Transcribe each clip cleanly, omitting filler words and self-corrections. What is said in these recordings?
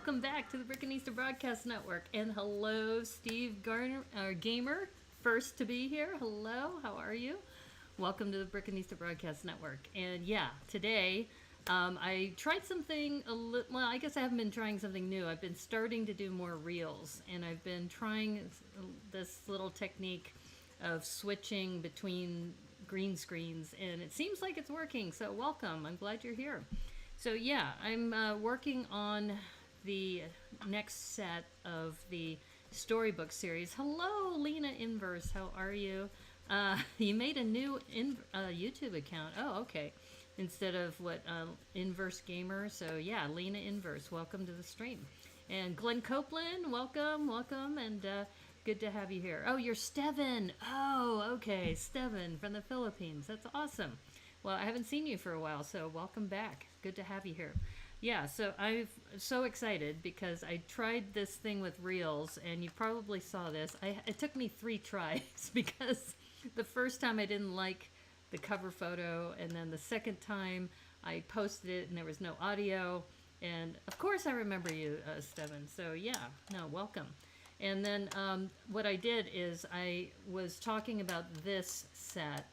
welcome back to the Brickanista Broadcast Network. And hello, Steve Gamer, first to be here. Hello, how are you? Welcome to the Brickanista Broadcast Network. And yeah, today I tried something well, I guess I haven't been trying something new. I've been starting to do more reels, and I've been trying this little technique of switching between green screens, and it seems like it's working. So welcome. I'm glad you're here. So yeah, I'm working on the next set of the storybook series. Hello, Lena Inverse. How are you? You made a new YouTube account. Oh, okay. Instead of Inverse Gamer. So yeah, Lena Inverse. Welcome to the stream. And Glenn Copeland, welcome, and good to have you here. Oh, you're Steven. Oh, okay, Steven from the Philippines. That's awesome. Well, I haven't seen you for a while, so welcome back. Good to have you here. Yeah, so I'm so excited because I tried this thing with Reels, and you probably saw this. It took me 3 tries because the first time I didn't like the cover photo, and then the second time I posted it and there was no audio. And of course I remember you, Steven. So yeah, no, welcome. And then what I did is I was talking about this set,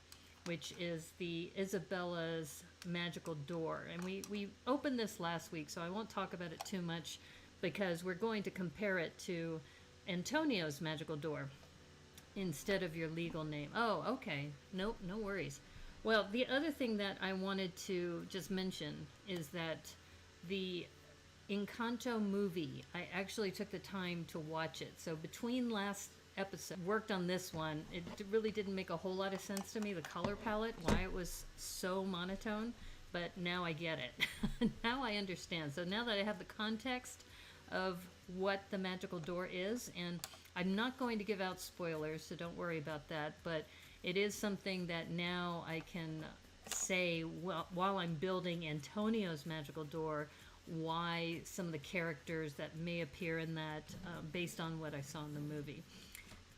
which is the Isabella's Magical Door. And we opened this last week, so I won't talk about it too much because we're going to compare it to Antonio's Magical Door instead of your legal name. Oh, okay. Nope, no worries. Well, the other thing that I wanted to just mention is that the Encanto movie, I actually took the time to watch it. So between last episode, worked on this one, it really didn't make a whole lot of sense to me, the color palette, why it was so monotone, but now I get it. Now I understand. So now that I have the context of what the magical door is, and I'm not going to give out spoilers, so don't worry about that, but it is something that now I can say while I'm building Antonio's magical door, why some of the characters that may appear in that based on what I saw in the movie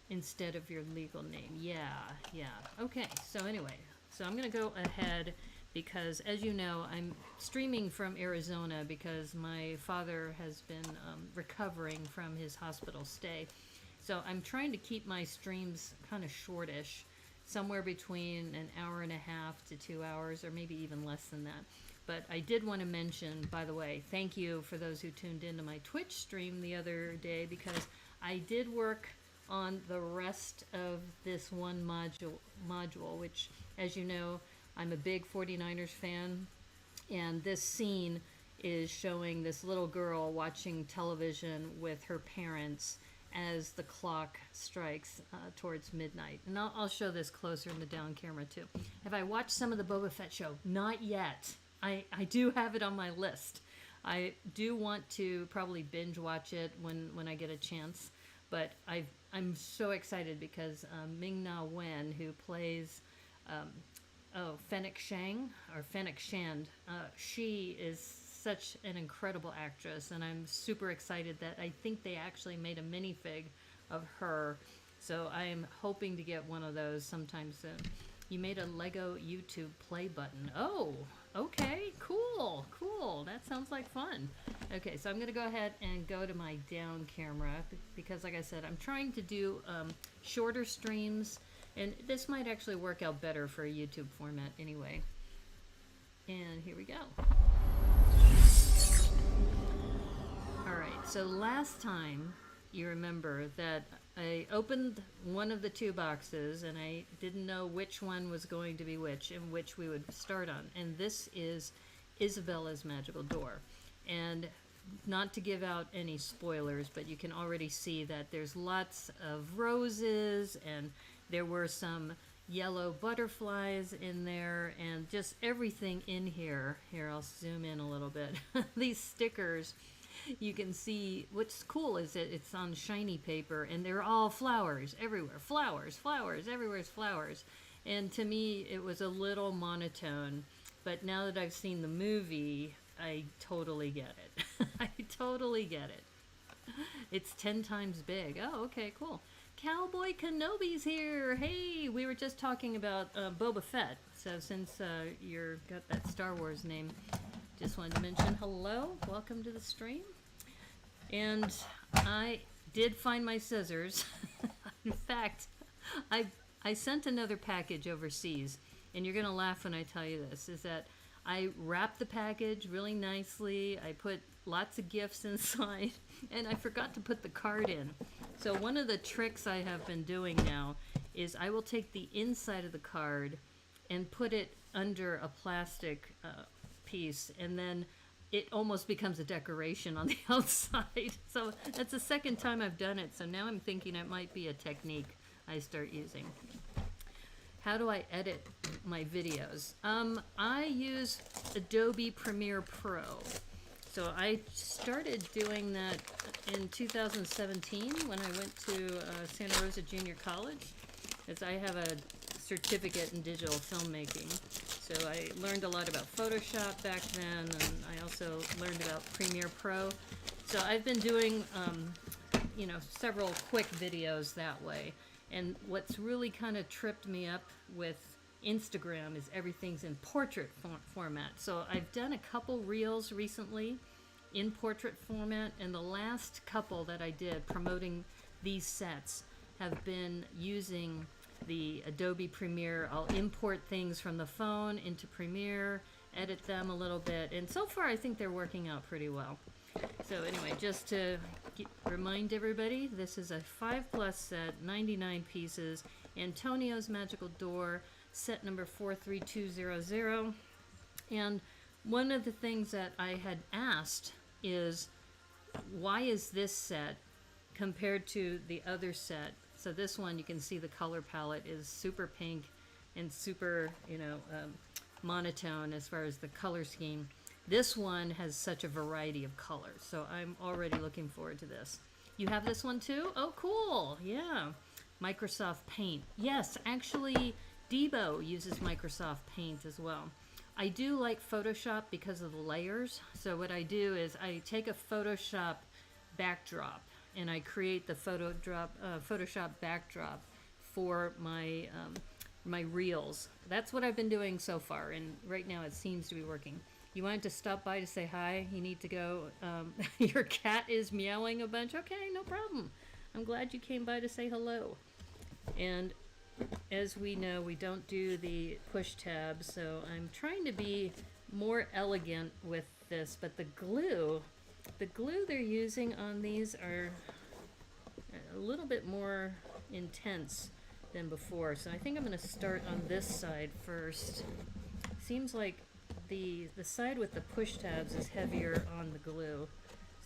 instead of your legal name. Yeah. Okay, so anyway, so I'm going to go ahead because, as you know, I'm streaming from Arizona because my father has been recovering from his hospital stay. So I'm trying to keep my streams kind of shortish, somewhere between an hour and a half to 2 hours, or maybe even less than that. But I did want to mention, by the way, thank you for those who tuned into my Twitch stream the other day, because I did work on the rest of this one module, which, as you know, I'm a big 49ers fan, and this scene is showing this little girl watching television with her parents as the clock strikes towards midnight. And I'll show this closer in the down camera too. Have I watched some of the Boba Fett show? Not yet. I do have it on my list. I do want to probably binge watch it when I get a chance. But I'm so excited because Ming-Na Wen, who plays Fennec Shand, she is such an incredible actress, and I'm super excited that I think they actually made a minifig of her. So I am hoping to get one of those sometime soon. You made a Lego YouTube play button. Oh, okay, cool. That sounds like fun. Okay, so I'm going to go ahead and go to my down camera because, like I said, I'm trying to do shorter streams, and this might actually work out better for a YouTube format anyway. And here we go. Alright, so last time you remember that I opened one of the 2 boxes and I didn't know which one was going to be which and which we would start on. And this is Isabella's Magical Door. And not to give out any spoilers, but you can already see that there's lots of roses, and there were some yellow butterflies in there, and just everything in here. Here, I'll zoom in a little bit. These stickers, you can see what's cool is that it's on shiny paper, and they're all flowers everywhere. Flowers everywhere is flowers. And to me, it was a little monotone, but now that I've seen the movie, I totally get it. I totally get it. It's 10 times big. Oh, okay, cool. Cowboy Kenobi's here. Hey, we were just talking about Boba Fett. So since you're got that Star Wars name, just wanted to mention hello. Welcome to the stream. And I did find my scissors. In fact, I I sent another package overseas, and you're gonna laugh when I tell you this. Is that I wrapped the package really nicely. I put lots of gifts inside, and I forgot to put the card in. So one of the tricks I have been doing now is I will take the inside of the card and put it under a plastic piece, and then it almost becomes a decoration on the outside. So that's the second time I've done it. So now I'm thinking it might be a technique I start using. How do I edit my videos? I use Adobe Premiere Pro. So I started doing that in 2017 when I went to Santa Rosa Junior College, as I have a certificate in digital filmmaking. So I learned a lot about Photoshop back then, and I also learned about Premiere Pro. So I've been doing, several quick videos that way. And what's really kind of tripped me up with Instagram is everything's in portrait format. So I've done a couple reels recently in portrait format, and the last couple that I did promoting these sets have been using the Adobe Premiere. I'll import things from the phone into Premiere, edit them a little bit, and so far I think they're working out pretty well. So anyway, just to remind everybody, this is a 5+ set, 99 pieces, Antonio's Magical Door, set number 43200. And one of the things that I had asked is, why is this set compared to the other set? So this one, you can see the color palette is super pink and super, monotone as far as the color scheme. This one has such a variety of colors, so I'm already looking forward to this. You have this one too? Oh, cool. Yeah. Microsoft Paint. Yes, actually, Debo uses Microsoft Paint as well. I do like Photoshop because of the layers. So what I do is I take a Photoshop backdrop and I create the Photoshop backdrop for my my reels. That's what I've been doing so far, and right now it seems to be working. You wanted to stop by to say hi? You need to go. Your cat is meowing a bunch. Okay, no problem. I'm glad you came by to say hello. And as we know, we don't do the push tab, so I'm trying to be more elegant with this, but the glue they're using on these are a little bit more intense than before. So I think I'm going to start on this side first. Seems like the side with the push tabs is heavier on the glue,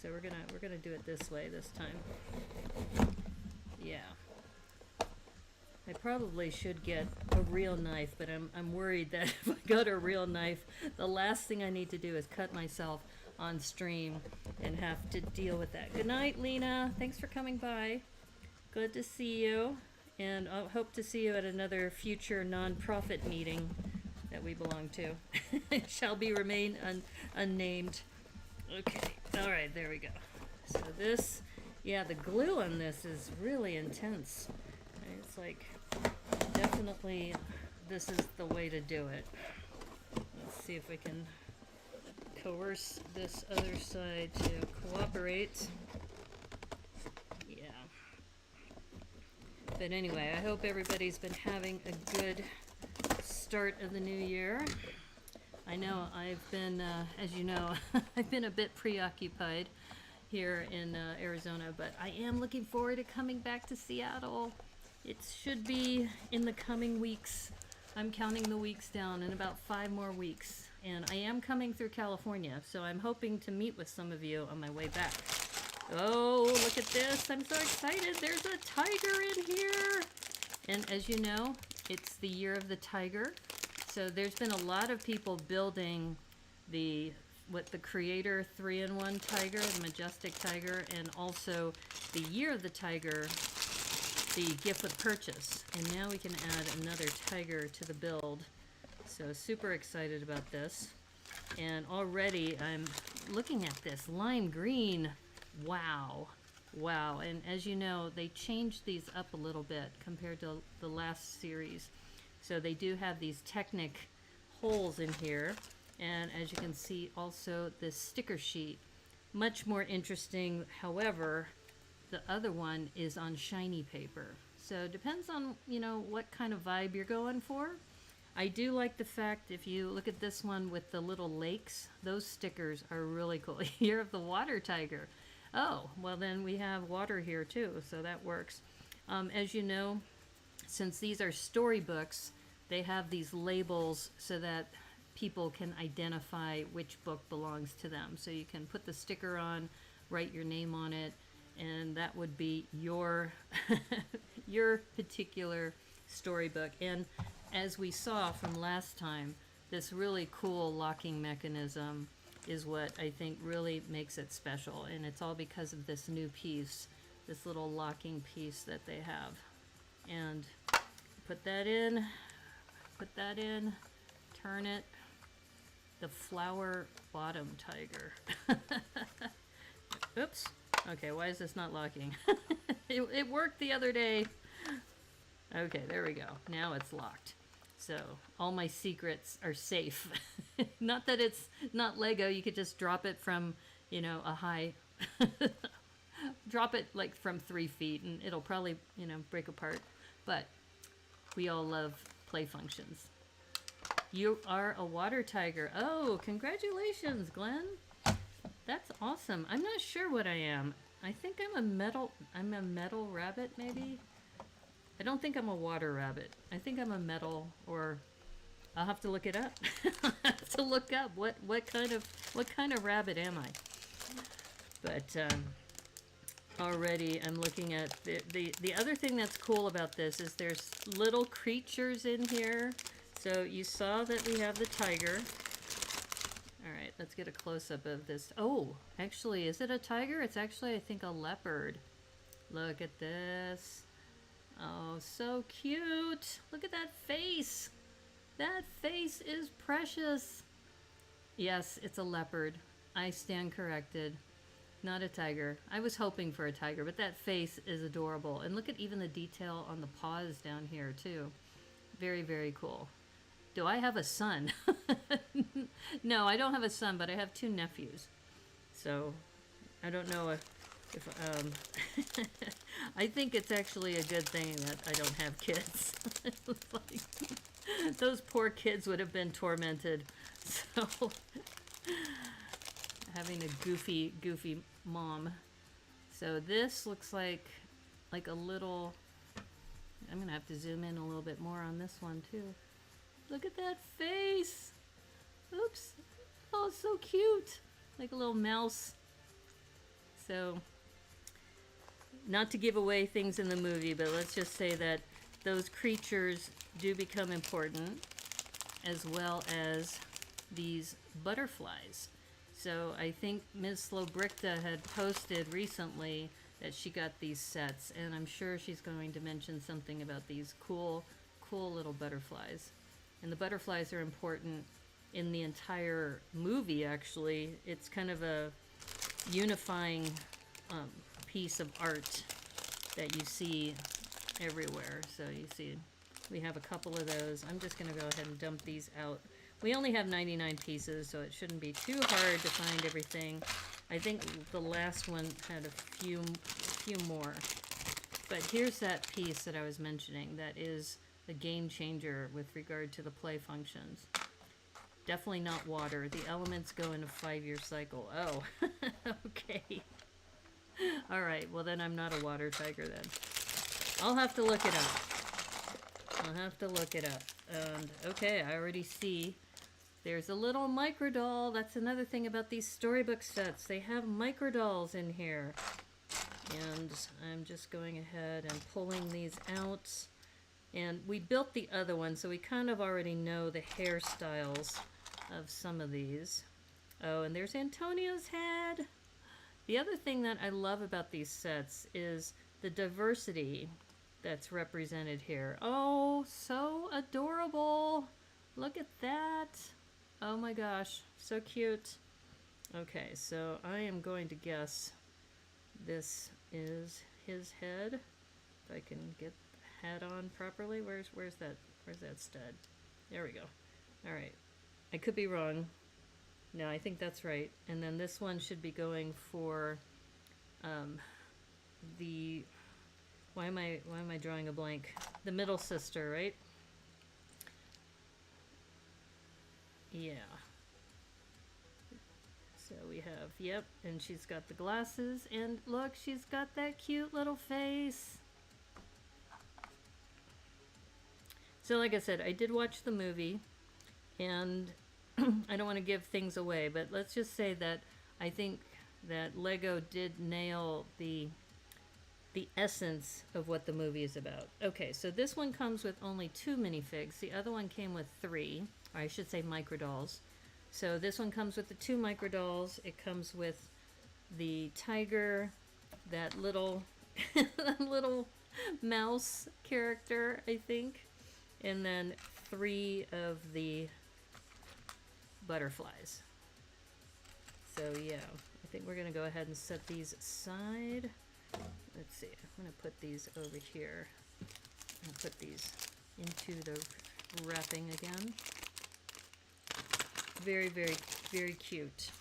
so we're gonna do it this way this time. Yeah, I probably should get a real knife, but I'm worried that if I got a real knife, the last thing I need to do is cut myself on stream and have to deal with that. Good night, Lena. Thanks for coming by. Good to see you, and I hope to see you at another future nonprofit meeting that we belong to. It shall be remain unnamed. Okay, all right, there we go. So this, yeah, the glue on this is really intense. It's like, definitely, this is the way to do it. Let's see if we can coerce this other side to cooperate. Yeah. But anyway, I hope everybody's been having a good start of the new year. I know I've been, as you know, I've been a bit preoccupied here in Arizona, but I am looking forward to coming back to Seattle. It should be in the coming weeks. I'm counting the weeks down in about 5 more weeks, and I am coming through California, so I'm hoping to meet with some of you on my way back. Oh, look at this. I'm so excited. There's a tiger in here. And as you know, it's the year of the tiger. So there's been a lot of people building the Creator 3-in-1 tiger, the Majestic Tiger, and also the Year of the Tiger, the gift with purchase. And now we can add another tiger to the build. So super excited about this. And already I'm looking at this lime green. Wow. Wow. And as you know, they changed these up a little bit compared to the last series. So they do have these Technic holes in here. And as you can see, also this sticker sheet. Much more interesting, however, the other one is on shiny paper. So it depends on, what kind of vibe you're going for. I do like the fact, if you look at this one with the little lakes, those stickers are really cool. Year of the Water Tiger. Oh, well then we have water here too, so that works. As you know, since these are storybooks, they have these labels so that people can identify which book belongs to them. So you can put the sticker on, write your name on it, and that would be your your particular storybook. And as we saw from last time, this really cool locking mechanism is what I think really makes it special, and it's all because of this new piece, this little locking piece that they have. And put that in, turn it, the flower bottom tiger. Oops. Okay, why is this not locking? It worked the other day. Okay, there we go. Now it's locked. So all my secrets are safe. Not that it's not Lego. You could just drop it from, a high, drop it like from 3 feet and it'll probably, break apart. But we all love play functions. You are a water tiger. Oh, congratulations, Glenn. That's awesome. I'm not sure what I am. I think I'm a metal rabbit, maybe? I don't think I'm a water rabbit. I think I'm a metal, or I'll have to look it up. I'll have to look up what kind of rabbit am I? But already I'm looking at the other thing that's cool about this is there's little creatures in here. So you saw that we have the tiger. All right, let's get a close-up of this. Oh, actually, is it a tiger? It's actually, I think, a leopard. Look at this. Oh, so cute. Look at that face. That face is precious. Yes, it's a leopard. I stand corrected. Not a tiger. I was hoping for a tiger, but that face is adorable. And look at even the detail on the paws down here, too. Very, very cool. Do I have a son? No, I don't have a son, but I have 2 nephews. So, I don't know if I think it's actually a good thing that I don't have kids. Like, those poor kids would have been tormented. So, having a goofy mom. So this looks like a little, I'm gonna have to zoom in a little bit more on this one too. Look at that face. Oops. Oh, so cute. Like a little mouse. So, not to give away things in the movie, but let's just say that those creatures do become important, as well as these butterflies. So I think Ms. Slobrichta had posted recently that she got these sets, and I'm sure she's going to mention something about these cool little butterflies. And the butterflies are important in the entire movie, actually. It's kind of a unifying piece of art that you see everywhere. So you see we have a couple of those. I'm just going to go ahead and dump these out. We only have 99 pieces, so it shouldn't be too hard to find everything. I think the last one had a few more. But here's that piece that I was mentioning that is the game changer with regard to the play functions. Definitely not water. The elements go in a 5-year cycle. Oh, okay. All right, well then I'm not a water tiger then. I'll have to look it up. And okay, I already see there's a little micro doll. That's another thing about these storybook sets. They have micro dolls in here. And I'm just going ahead and pulling these out. And we built the other one, so we kind of already know the hairstyles of some of these. Oh, and there's Antonia's head. The other thing that I love about these sets is the diversity that's represented here. Oh, so adorable. Look at that. Oh my gosh, so cute. Okay, so I am going to guess this is his head. If I can get the hat on properly. Where's that stud? There we go. All right. I could be wrong. No, I think that's right. And then this one should be going for um, the why am I drawing a blank? The middle sister, right? Yeah. So we have, yep, and she's got the glasses, and look, she's got that cute little face. So like I said, I did watch the movie, and I don't want to give things away, but let's just say that I think that Lego did nail the essence of what the movie is about. Okay, so this one comes with only 2 minifigs. The other one came with 3, or I should say microdolls. So this one comes with the 2 microdolls. It comes with the tiger, that little that little mouse character, I think, and then 3 of the butterflies. So yeah, I think we're gonna go ahead and set these aside. Let's see, I'm gonna put these over here. I'll put these into the wrapping again. Very, very, very cute.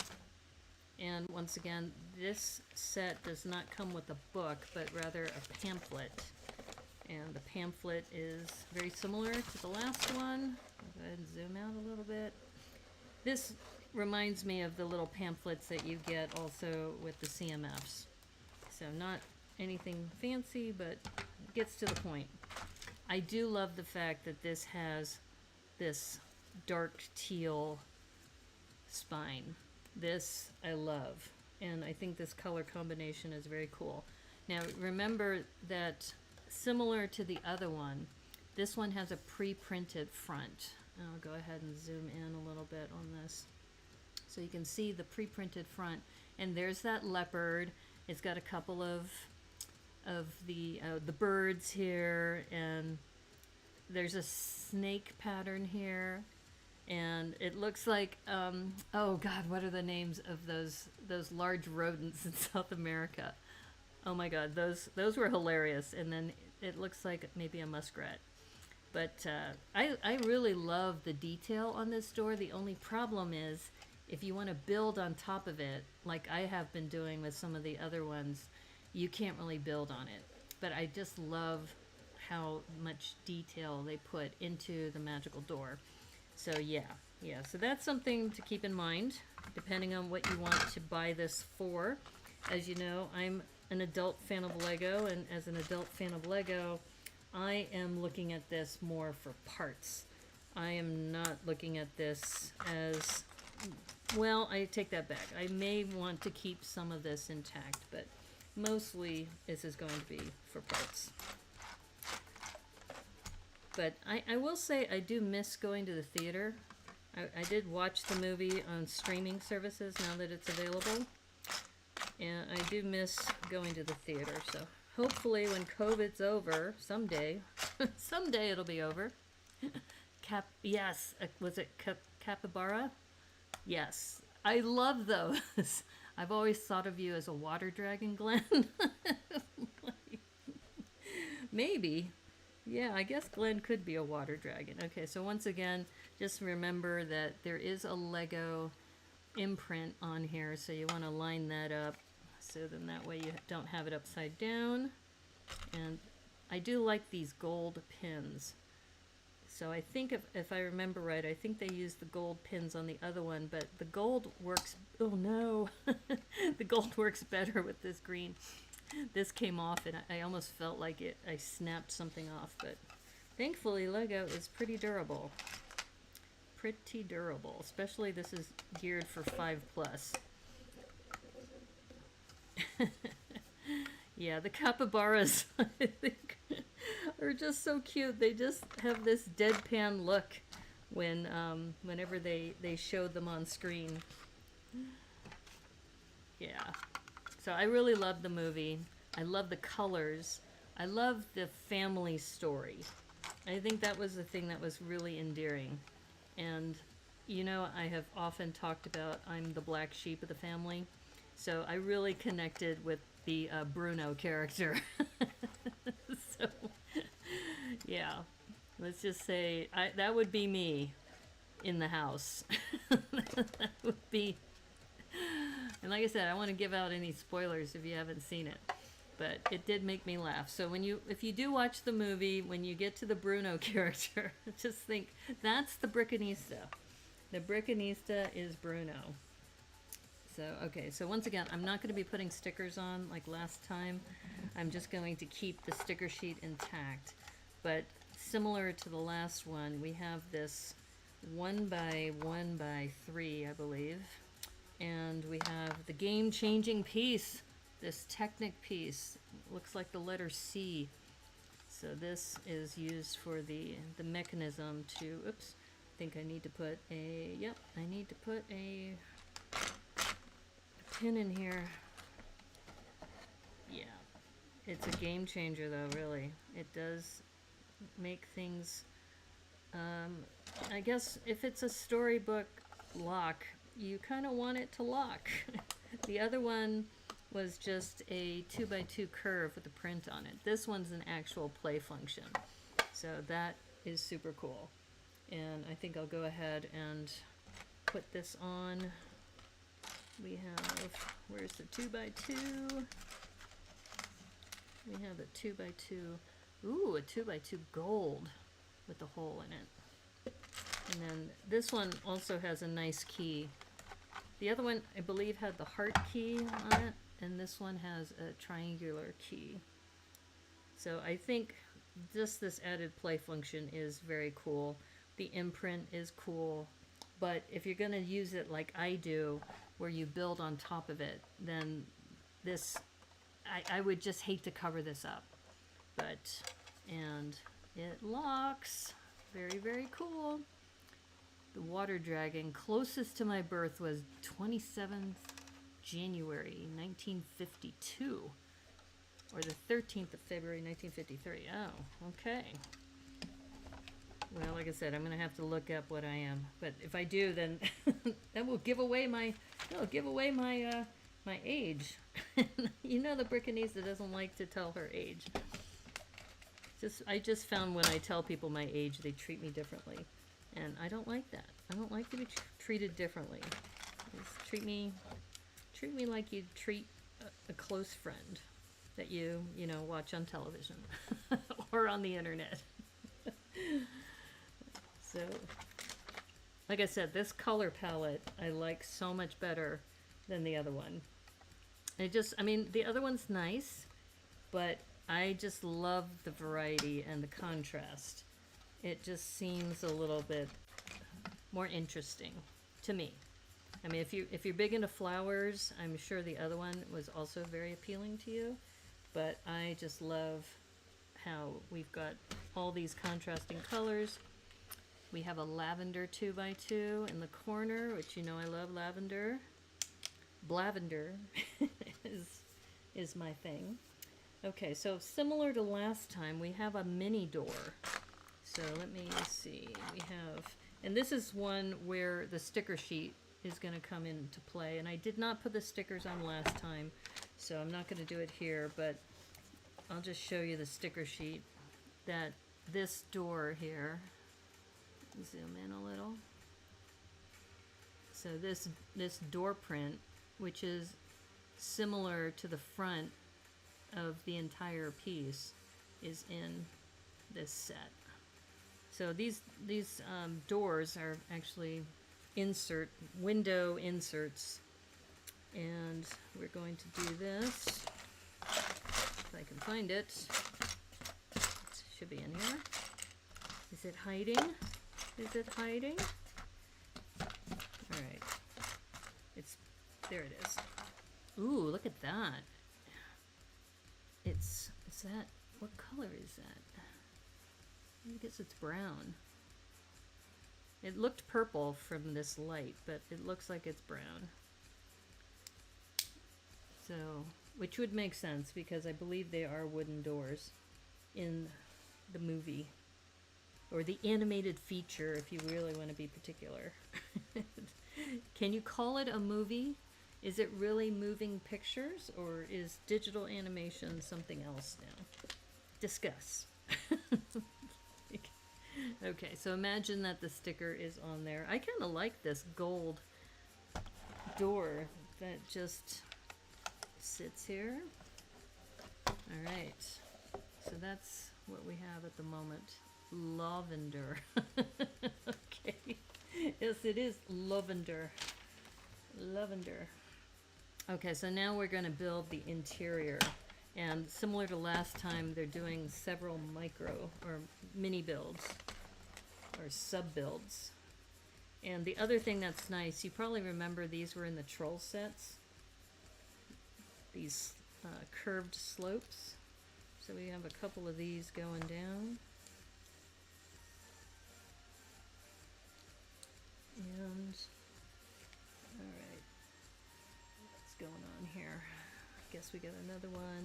And once again, this set does not come with a book, but rather a pamphlet. And the pamphlet is very similar to the last one. I'll go ahead and zoom out a little bit. This reminds me of the little pamphlets that you get also with the CMFs. So not anything fancy, but gets to the point. I do love the fact that this has this dark teal spine. This I love, and I think this color combination is very cool. Now remember that similar to the other one, this one has a pre-printed front. I'll go ahead and zoom in a little bit on this so you can see the pre-printed front, and there's that leopard. It's got a couple of the birds here, and there's a snake pattern here, and it looks like oh god, what are the names of those large rodents in South America? Oh my god, those were hilarious. And then it looks like maybe a muskrat. But I really love the detail on this door. The only problem is if you want to build on top of it, like I have been doing with some of the other ones, you can't really build on it. But I just love how much detail they put into the magical door. So yeah, so that's something to keep in mind, depending on what you want to buy this for. As you know, I'm an adult fan of Lego, and as an adult fan of Lego, I am looking at this more for parts. I am not looking at this as, well, I take that back. I may want to keep some of this intact, but mostly this is going to be for parts. But I will say I do miss going to the theater. I did watch the movie on streaming services now that it's available. And I do miss going to the theater. So hopefully when COVID's over, someday, someday it'll be over. Yes, was it capybara? Yes, I love those. I've always thought of you as a water dragon, Glenn. Maybe. Yeah, I guess Glenn could be a water dragon. Okay, so once again, just remember that there is a Lego imprint on here, so you want to line that up, so then that way you don't have it upside down. And I do like these gold pins. So I think if I remember right, I think they used the gold pins on the other one, but the gold works, oh no, the gold works better with this green. This came off and I almost felt like I snapped something off, but thankfully Lego is pretty durable. Pretty durable, especially this is geared for 5+. Yeah, the capybaras, I think, are just so cute. They just have this deadpan look whenever they show them on screen. Yeah. So I really love the movie. I love the colors. I love the family story. I think that was the thing that was really endearing. And, you know, I have often talked about I'm the black sheep of the family. So I really connected with the Bruno character. So, yeah. Let's just say that would be me. in the house. That would be, and like I said, I don't want to give out any spoilers if you haven't seen it, but it did make me laugh. So if you do watch the movie, when you get to the Bruno character, just think that's the Brickanista. The Brickanista is Bruno. So, okay, so once again, I'm not going to be putting stickers on like last time. I'm just going to keep the sticker sheet intact. But similar to the last one, we have this 1x1x3, I believe. And we have the game-changing piece, this Technic piece. Looks like the letter C. So this is used for the mechanism to, oops, I think I need to put a, yep, I need to put a pin in here. Yeah, it's a game changer though, really. It does make things, I guess if it's a storybook lock, you kind of want it to lock. The other one was just a 2x2 curve with a print on it. This one's an actual play function. So that is super cool. And I think I'll go ahead and put this on. We have, where's the 2x2? We have a 2x2, ooh, a 2x2 gold with a hole in it. And then this one also has a nice key. The other one, I believe, had the heart key on it, and this one has a triangular key. So I think just this added play function is very cool. The imprint is cool, but if you're going to use it like I do, where you build on top of it, then this, I would just hate to cover this up. But, and it locks. Very, very cool. The water dragon closest to my birth was 27th January 1952, or the 13th of February 1953. Oh, okay. Well, like I said, I'm gonna have to look up what I am, but if I do, then that will give away my my age. You know, the Brickanista doesn't like to tell her age. I just found when I tell people my age, they treat me differently. And I don't like that. I don't like to be treated differently. Just treat me like you'd treat a close friend that you know, watch on television or on the internet. So, like I said, this color palette I like so much better than the other one. I mean, the other one's nice, but I just love the variety and the contrast. It just seems a little bit more interesting to me. I mean, if you're big into flowers, I'm sure the other one was also very appealing to you, but I just love how we've got all these contrasting colors. We have a lavender 2x2 in the corner, which you know I love lavender. Blavender is my thing. Okay, so similar to last time, we have a mini door. So let me see, we have, and this is one where the sticker sheet is going to come into play, and I did not put the stickers on last time, so I'm not going to do it here, but I'll just show you the sticker sheet. That this door here, zoom in a little, so this door print, which is similar to the front of the entire piece, is in this set. So these doors are actually window inserts, and we're going to do this, if I can find it. It should be in here. Is it hiding? Is it hiding? All right. There it is. Ooh, look at that. Is that, what color is that? I guess it's brown. It looked purple from this light, but it looks like it's brown. So, which would make sense because I believe they are wooden doors in the movie, or the animated feature if you really want to be particular. Can you call it a movie? Is it really moving pictures, or is digital animation something else now? Discuss. Okay, so imagine that the sticker is on there. I kind of like this gold door that just sits here. All right, so that's what we have at the moment. Lavender. Okay, yes, it is lavender. Lavender. Okay, so now we're going to build the interior. And similar to last time, they're doing several micro or mini builds or sub builds. And the other thing that's nice, you probably remember these were in the troll sets. These curved slopes. So we have a couple of these going down. And, all right, what's going on here? Guess we got another one.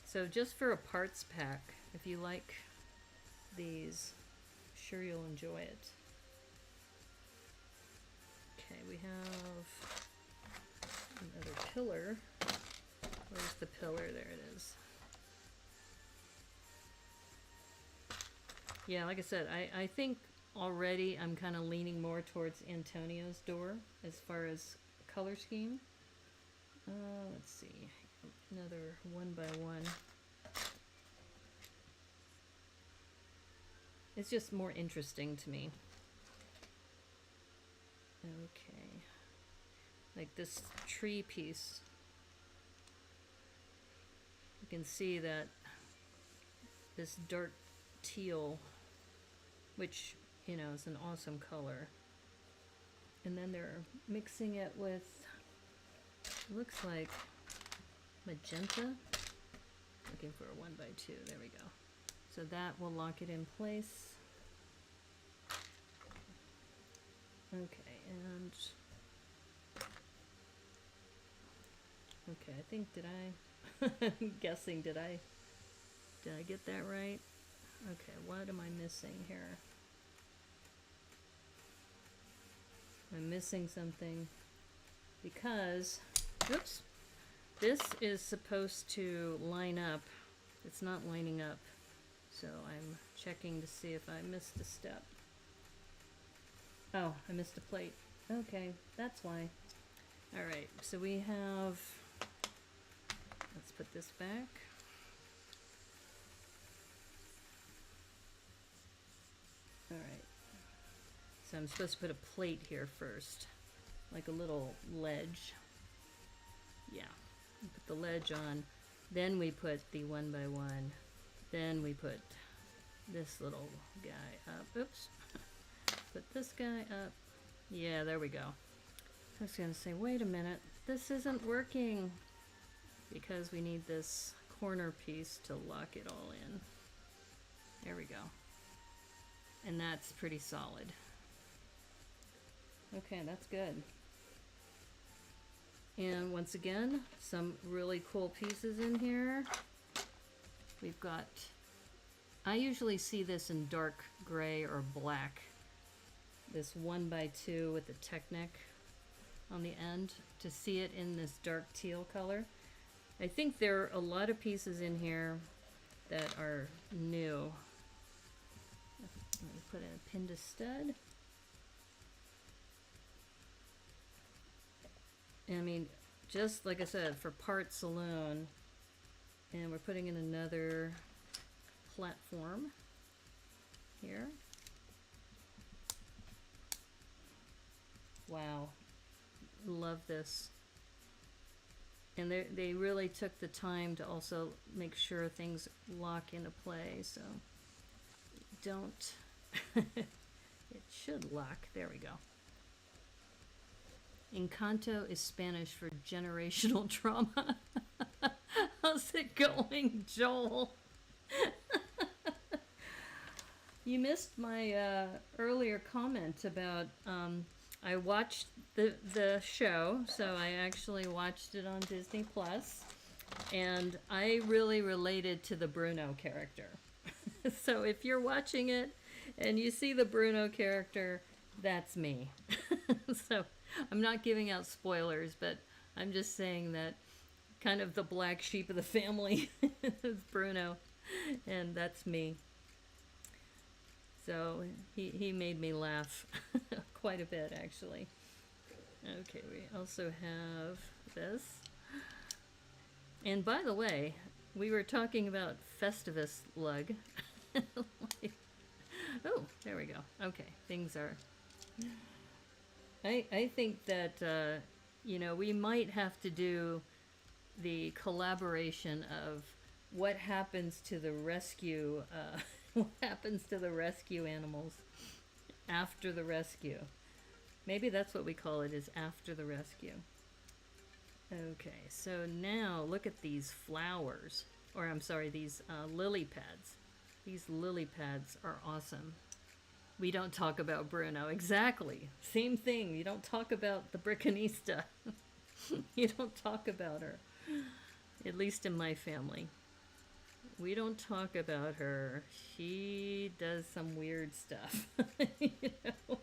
So just for a parts pack, if you like these, sure you'll enjoy it. Okay, we have another pillar. Where's the pillar? There it is. Yeah, like I said, I think already I'm kind of leaning more towards Antonio's door as far as color scheme. Let's see, another one by one. It's just more interesting to me. Okay, like this tree piece. You can see that this dark teal, which, you know, is an awesome color. And then they're mixing it with, looks like magenta. Looking for a 1x2, there we go. So that will lock it in place. Okay, and okay, I think I'm guessing, did I get that right? Okay, what am I missing here? I'm missing something because, oops, this is supposed to line up. It's not lining up. So I'm checking to see if I missed a step. Oh, I missed a plate. Okay, that's why. All right, so we have, let's put this back. All right. So I'm supposed to put a plate here first, like a little ledge. Yeah, put the ledge on, then we put the 1x1, then we put this little guy up. Oops, put this guy up. Yeah, there we go. I was gonna say, wait a minute, this isn't working because we need this corner piece to lock it all in. There we go. And that's pretty solid. Okay, that's good. And once again, some really cool pieces in here. We've got, I usually see this in dark gray or black. This 1x2 with the Technic on the end. To see it in this dark teal color. I think there are a lot of pieces in here that are new. Let me put in a pin to stud. I mean, just like I said, for parts alone, and we're putting in another platform here. Wow, love this. And they really took the time to also make sure things lock into play, so don't, it should lock, there we go. Encanto is Spanish for generational trauma. How's it going, Joel? You missed my earlier comment about, I watched the show, so I actually watched it on Disney Plus, and I really related to the Bruno character. So if you're watching it and you see the Bruno character, that's me. So I'm not giving out spoilers, but I'm just saying that kind of the black sheep of the family is Bruno, and that's me. So he made me laugh quite a bit, actually. Okay, we also have this. And by the way, we were talking about Festivus lug. Oh, there we go. Okay, things are... I think that, you know, we might have to do the collaboration of what happens to the rescue, what happens to the rescue animals after the rescue. Maybe that's what we call it, is after the rescue. Okay, so now look at these flowers, or I'm sorry, these lily pads. These lily pads are awesome. We don't talk about Bruno. Exactly. Same thing. You don't talk about the Brickanista. You don't talk about her. At least in my family. We don't talk about her. She does some weird stuff. You know?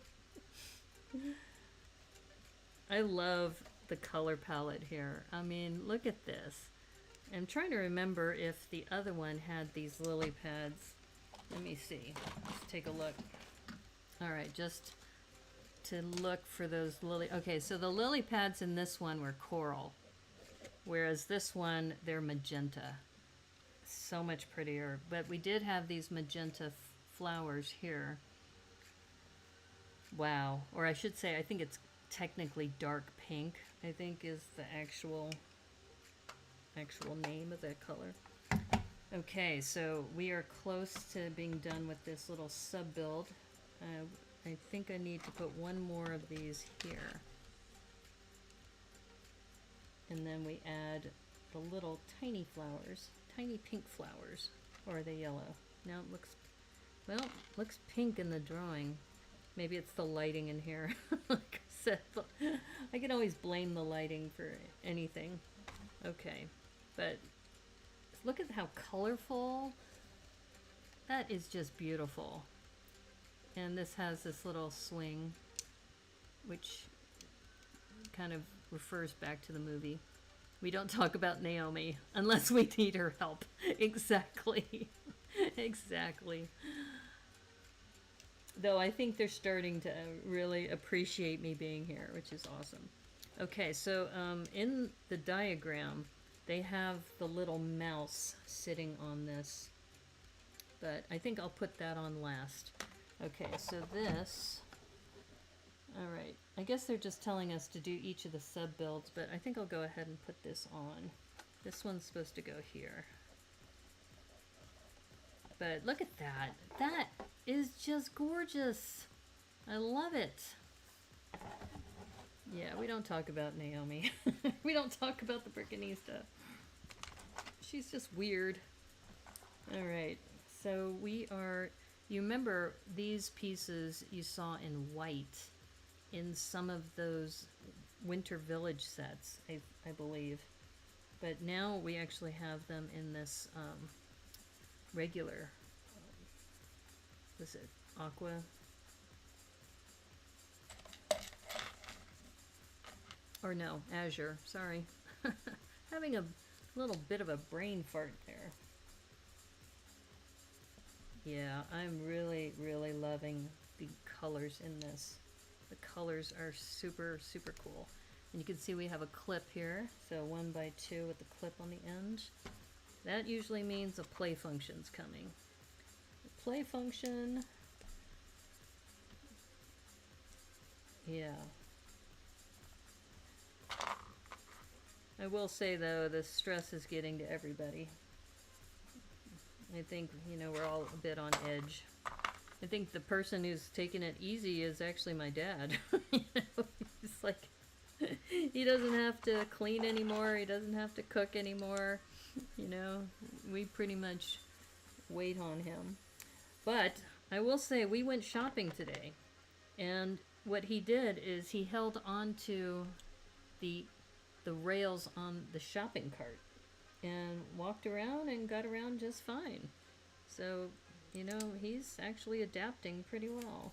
I love the color palette here. I mean, look at this. I'm trying to remember if the other one had these lily pads. Let me see. Let's take a look. All right, just to look for those lily. Okay, so the lily pads in this one were coral, whereas this one, they're magenta. So much prettier. But we did have these magenta flowers here. Wow. Or I should say, I think it's technically dark pink, I think is the actual name of that color. Okay, so we are close to being done with this little sub build. I think I need to put one more of these here. And then we add the little tiny flowers, tiny pink flowers. Or are they yellow? Now it looks, well, it looks pink in the drawing. Maybe it's the lighting in here. Like I said, I can always blame the lighting for anything. Okay, but look at how colorful. That is just beautiful. And this has this little swing, which kind of refers back to the movie. We don't talk about Naomi unless we need her help. Exactly. Exactly. Though I think they're starting to really appreciate me being here, which is awesome. Okay, so in the diagram, they have the little mouse sitting on this, but I think I'll put that on last. Okay, so this, all right, I guess they're just telling us to do each of the sub builds, but I think I'll go ahead and put this on. This one's supposed to go here. But look at that. That is just gorgeous. I love it. Yeah, we don't talk about Naomi. We don't talk about the Brickanista. She's just weird. All right, so we are... You remember these pieces you saw in white in some of those Winter Village sets, I believe. But now we actually have them in this regular, was it aqua? Or no, azure, sorry. Having a little bit of a brain fart there. Yeah, I'm really, really loving the colors in this. The colors are super, super cool. And you can see we have a clip here, so 1x2 with the clip on the end. That usually means a play function's coming. The play function, yeah. I will say though, the stress is getting to everybody. I think, you know, we're all a bit on edge. I think the person who's taking it easy is actually my dad. You know, he's like, he doesn't have to clean anymore. He doesn't have to cook anymore. You know, we pretty much wait on him. But I will say we went shopping today. And what he did is he held on to the rails on the shopping cart and walked around and got around just fine. So, you know, he's actually adapting pretty well.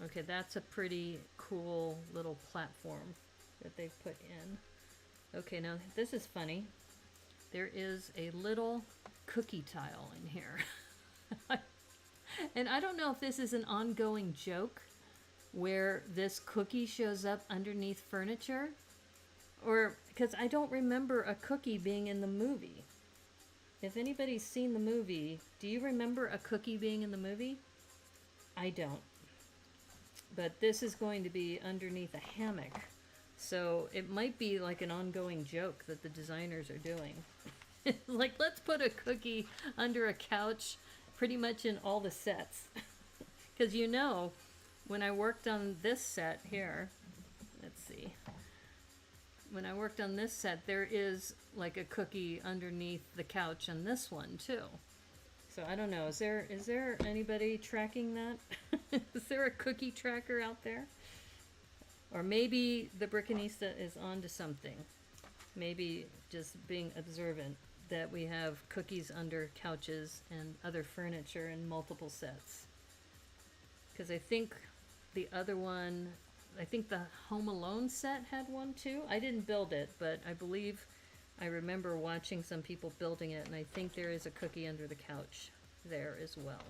Okay, that's a pretty cool little platform that they've put in. Okay, now this is funny. There is a little cookie tile in here. And I don't know if this is an ongoing joke where this cookie shows up underneath furniture, or because I don't remember a cookie being in the movie. If anybody's seen the movie, do you remember a cookie being in the movie? I don't. But this is going to be underneath a hammock. So it might be like an ongoing joke that the designers are doing. Like, let's put a cookie under a couch pretty much in all the sets. Because you know, when I worked on this set here, let's see. When I worked on this set, there is like a cookie underneath the couch on this one too. So I don't know, is there anybody tracking that? Is there a cookie tracker out there? Or maybe the Brickanista is onto something. Maybe just being observant that we have cookies under couches and other furniture in multiple sets. Because I think the other one, I think the Home Alone set had one too. I didn't build it, but I believe I remember watching some people building it, and I think there is a cookie under the couch there as well.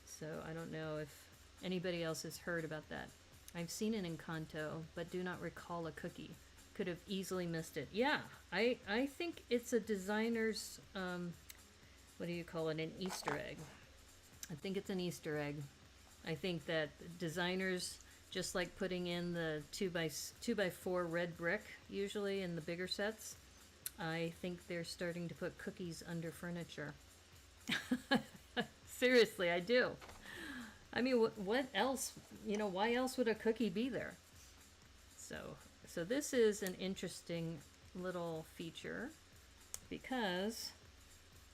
So I don't know if anybody else has heard about that. I've seen it in Encanto, but do not recall a cookie. Could have easily missed it. Yeah, I think it's a designer's, what do you call it, an Easter egg. I think it's an Easter egg. I think that designers, just like putting in the 2x4 red brick, usually in the bigger sets, I think they're starting to put cookies under furniture. Seriously, I do. I mean, what else? You know, why else would a cookie be there? So this is an interesting little feature because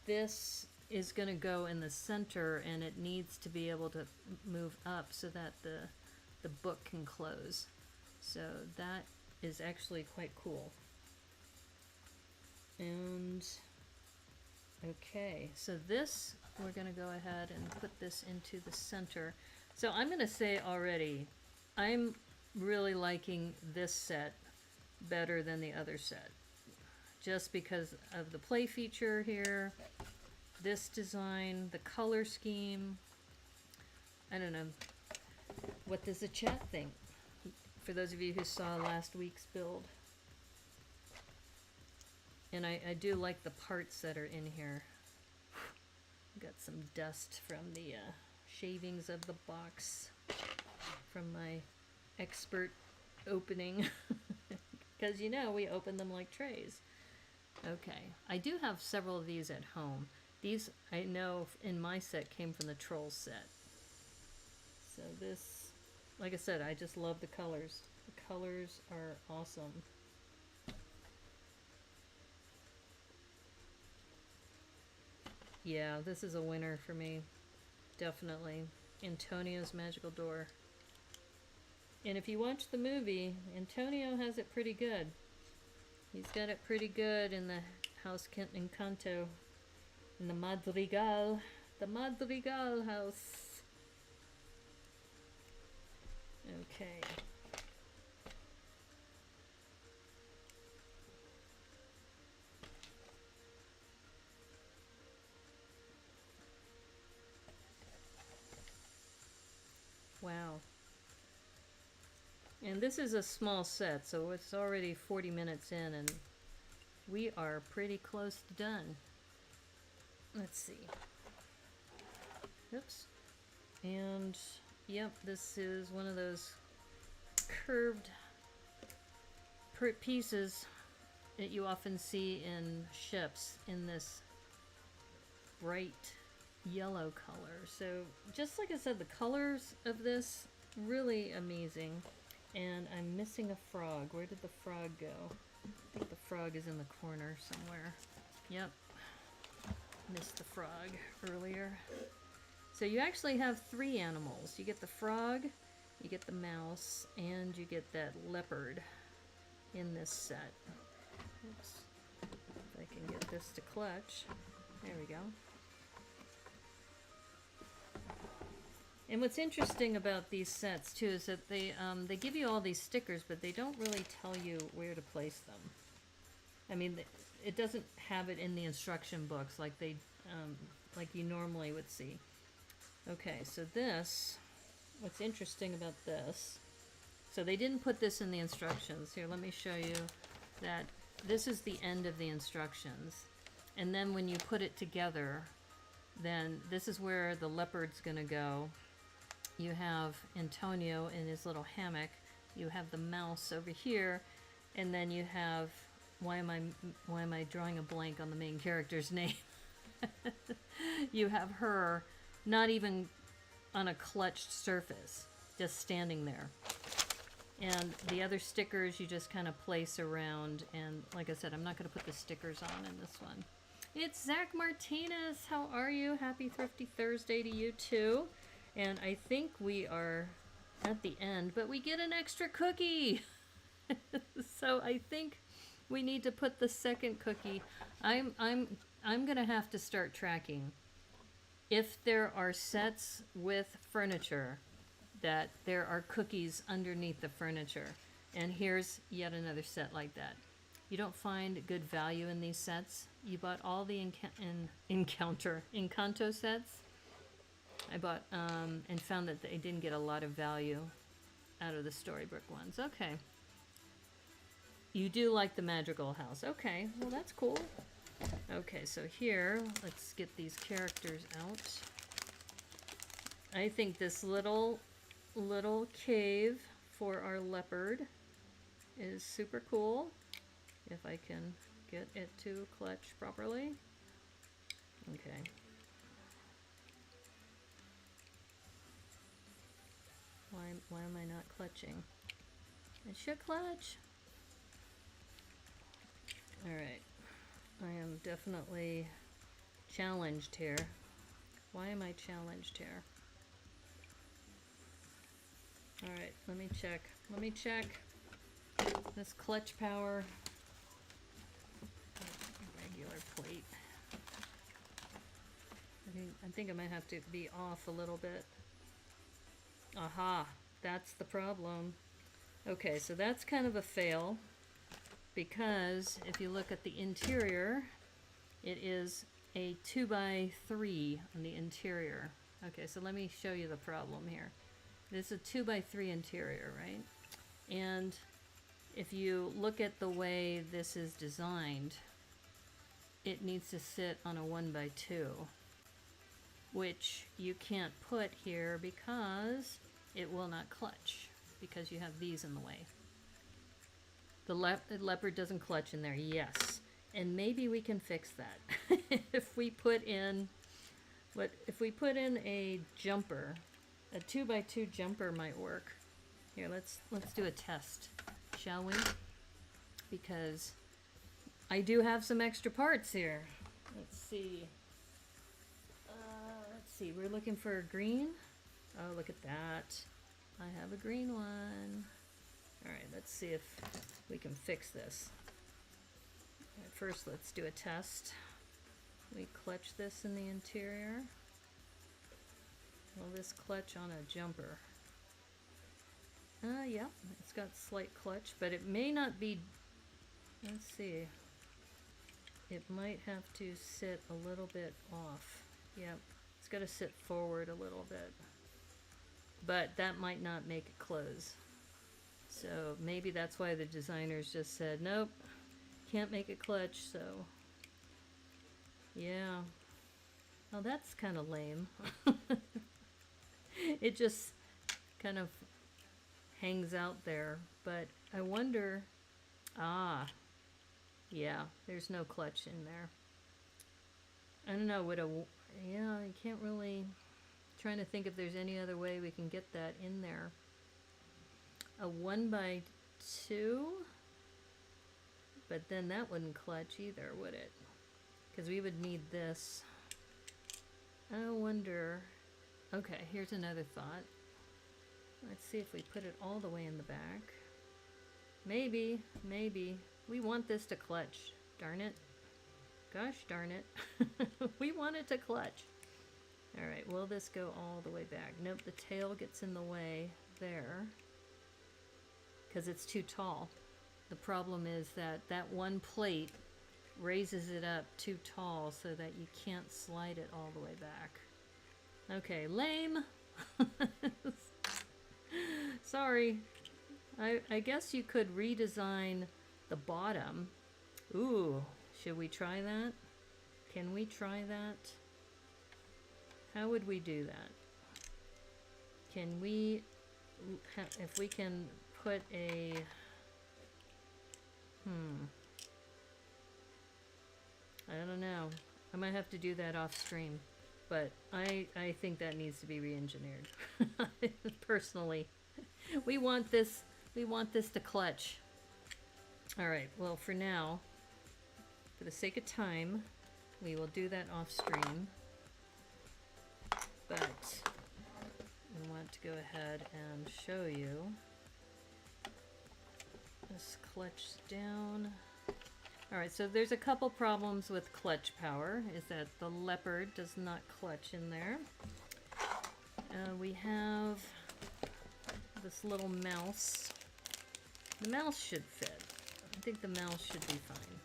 this is going to go in the center, and it needs to be able to move up so that the book can close. So that is actually quite cool. And okay, so this, we're going to go ahead and put this into the center. So I'm going to say already, I'm really liking this set better than the other set. Just because of the play feature here, this design, the color scheme. I don't know. What does the chat think? For those of you who saw last week's build. And I do like the parts that are in here. Got some dust from the shavings of the box from my expert opening. Because you know, we open them like trays. Okay, I do have several of these at home. These, I know in my set, came from the Trolls set. So this, like I said, I just love the colors. The colors are awesome. Yeah, this is a winner for me. Definitely. Antonio's Magical Door. And if you watch the movie, Antonio has it pretty good. He's got it pretty good in the House Encanto. In the Madrigal. The Madrigal house. Okay. Wow. And this is a small set, so it's already 40 minutes in, and we are pretty close to done. Let's see. Oops. And, yep, this is one of those curved pieces that you often see in ships in this bright yellow color. So just like I said, the colors of this really amazing. And I'm missing a frog. Where did the frog go? I think the frog is in the corner somewhere. Yep, missed the frog earlier. So you actually have 3 animals. You get the frog, you get the mouse, and you get that leopard in this set. Oops. If I can get this to clutch. There we go. And what's interesting about these sets too is that they give you all these stickers, but they don't really tell you where to place them. I mean, it doesn't have it in the instruction books like they like you normally would see. Okay, so this, what's interesting about this, so they didn't put this in the instructions. Here, let me show you that this is the end of the instructions. And then when you put it together, then this is where the leopard's gonna go. You have Antonio in his little hammock. You have the mouse over here, and then you have, why am I drawing a blank on the main character's name? You have her not even on a clutched surface, just standing there. And the other stickers you just kind of place around, and like I said, I'm not going to put the stickers on in this one. It's Zach Martinez. How are you? Happy Thrifty Thursday to you too. And I think we are at the end, but we get an extra cookie. So I think we need to put the second cookie. I'm gonna have to start tracking if there are sets with furniture that there are cookies underneath the furniture. And here's yet another set like that. You don't find good value in these sets. You bought all the Encanto sets. I bought and found that they didn't get a lot of value out of the storybook ones. Okay. You do like the magical house. Okay, well that's cool. Okay, so here, let's get these characters out. I think this little cave for our leopard is super cool. If I can get it to clutch properly. Okay. Why am I not clutching? It should clutch. Alright. I am definitely challenged here. Why am I challenged here? Alright, let me check. Let me check. This clutch power. Regular plate. I think I might have to be off a little bit. Aha, that's the problem. Okay, so that's kind of a fail, because if you look at the interior, it is a 2x3 on the interior. Okay, so let me show you the problem here. This is a 2x3 interior, right? And if you look at the way this is designed, it needs to sit on a 1x2, which you can't put here because it will not clutch, because you have these in the way. The leopard doesn't clutch in there, yes. And maybe we can fix that. If we put in a jumper, a 2x2 jumper might work. Here, let's do a test, shall we? Because I do have some extra parts here. Let's see. We're looking for a green. Oh, look at that. I have a green one. Alright, let's see if we can fix this. Right, first, let's do a test. We clutch this in the interior. Will this clutch on a jumper? Yeah, it's got slight clutch, but it may not be... Let's see. It might have to sit a little bit off. Yep, it's got to sit forward a little bit. But that might not make it close. So maybe that's why the designers just said, nope, can't make it clutch, so yeah. Well, that's kind of lame. It just kind of hangs out there, but I wonder, yeah, there's no clutch in there. I don't know, yeah, I can't really, trying to think if there's any other way we can get that in there. A 1x2, but then that wouldn't clutch either, would it? Because we would need this. I wonder, okay, here's another thought. Let's see if we put it all the way in the back. Maybe, we want this to clutch, darn it. Gosh darn it. We want it to clutch. Alright, will this go all the way back? Nope, the tail gets in the way there because it's too tall. The problem is that one plate raises it up too tall so that you can't slide it all the way back. Okay, lame. Sorry. I guess you could redesign the bottom. Ooh, should we try that? Can we try that? How would we do that? Can we, if we can put a, I don't know. I might have to do that off stream, but I think that needs to be re-engineered. Personally, we want this to clutch. All right, well, for now, for the sake of time, we will do that off stream, but I want to go ahead and show you this clutch down. All right, so there's a couple problems with clutch power, is that the leopard does not clutch in there. We have this little mouse. The mouse should fit. I think the mouse should be fine.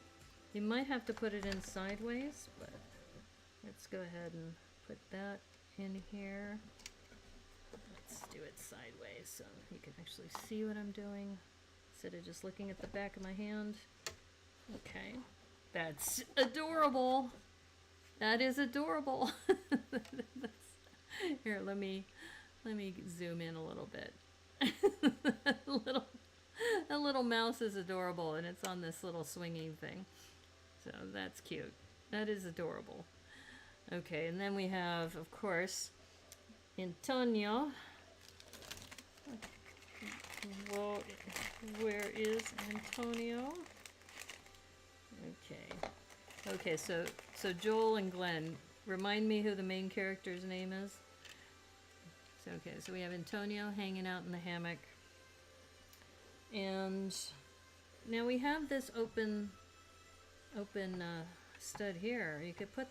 You might have to put it in sideways, but let's go ahead and put that in here. Let's do it sideways so you can actually see what I'm doing instead of just looking at the back of my hand. Okay, that's adorable. That is adorable. Here, let me zoom in a little bit. A little mouse is adorable, and it's on this little swinging thing. So that's cute. That is adorable. Okay, and then we have, of course, Antonio. Well, where is Antonio? Okay. Okay, so Joel and Glenn, remind me who the main character's name is. So okay, so we have Antonio hanging out in the hammock. And now we have this open stud here. You could put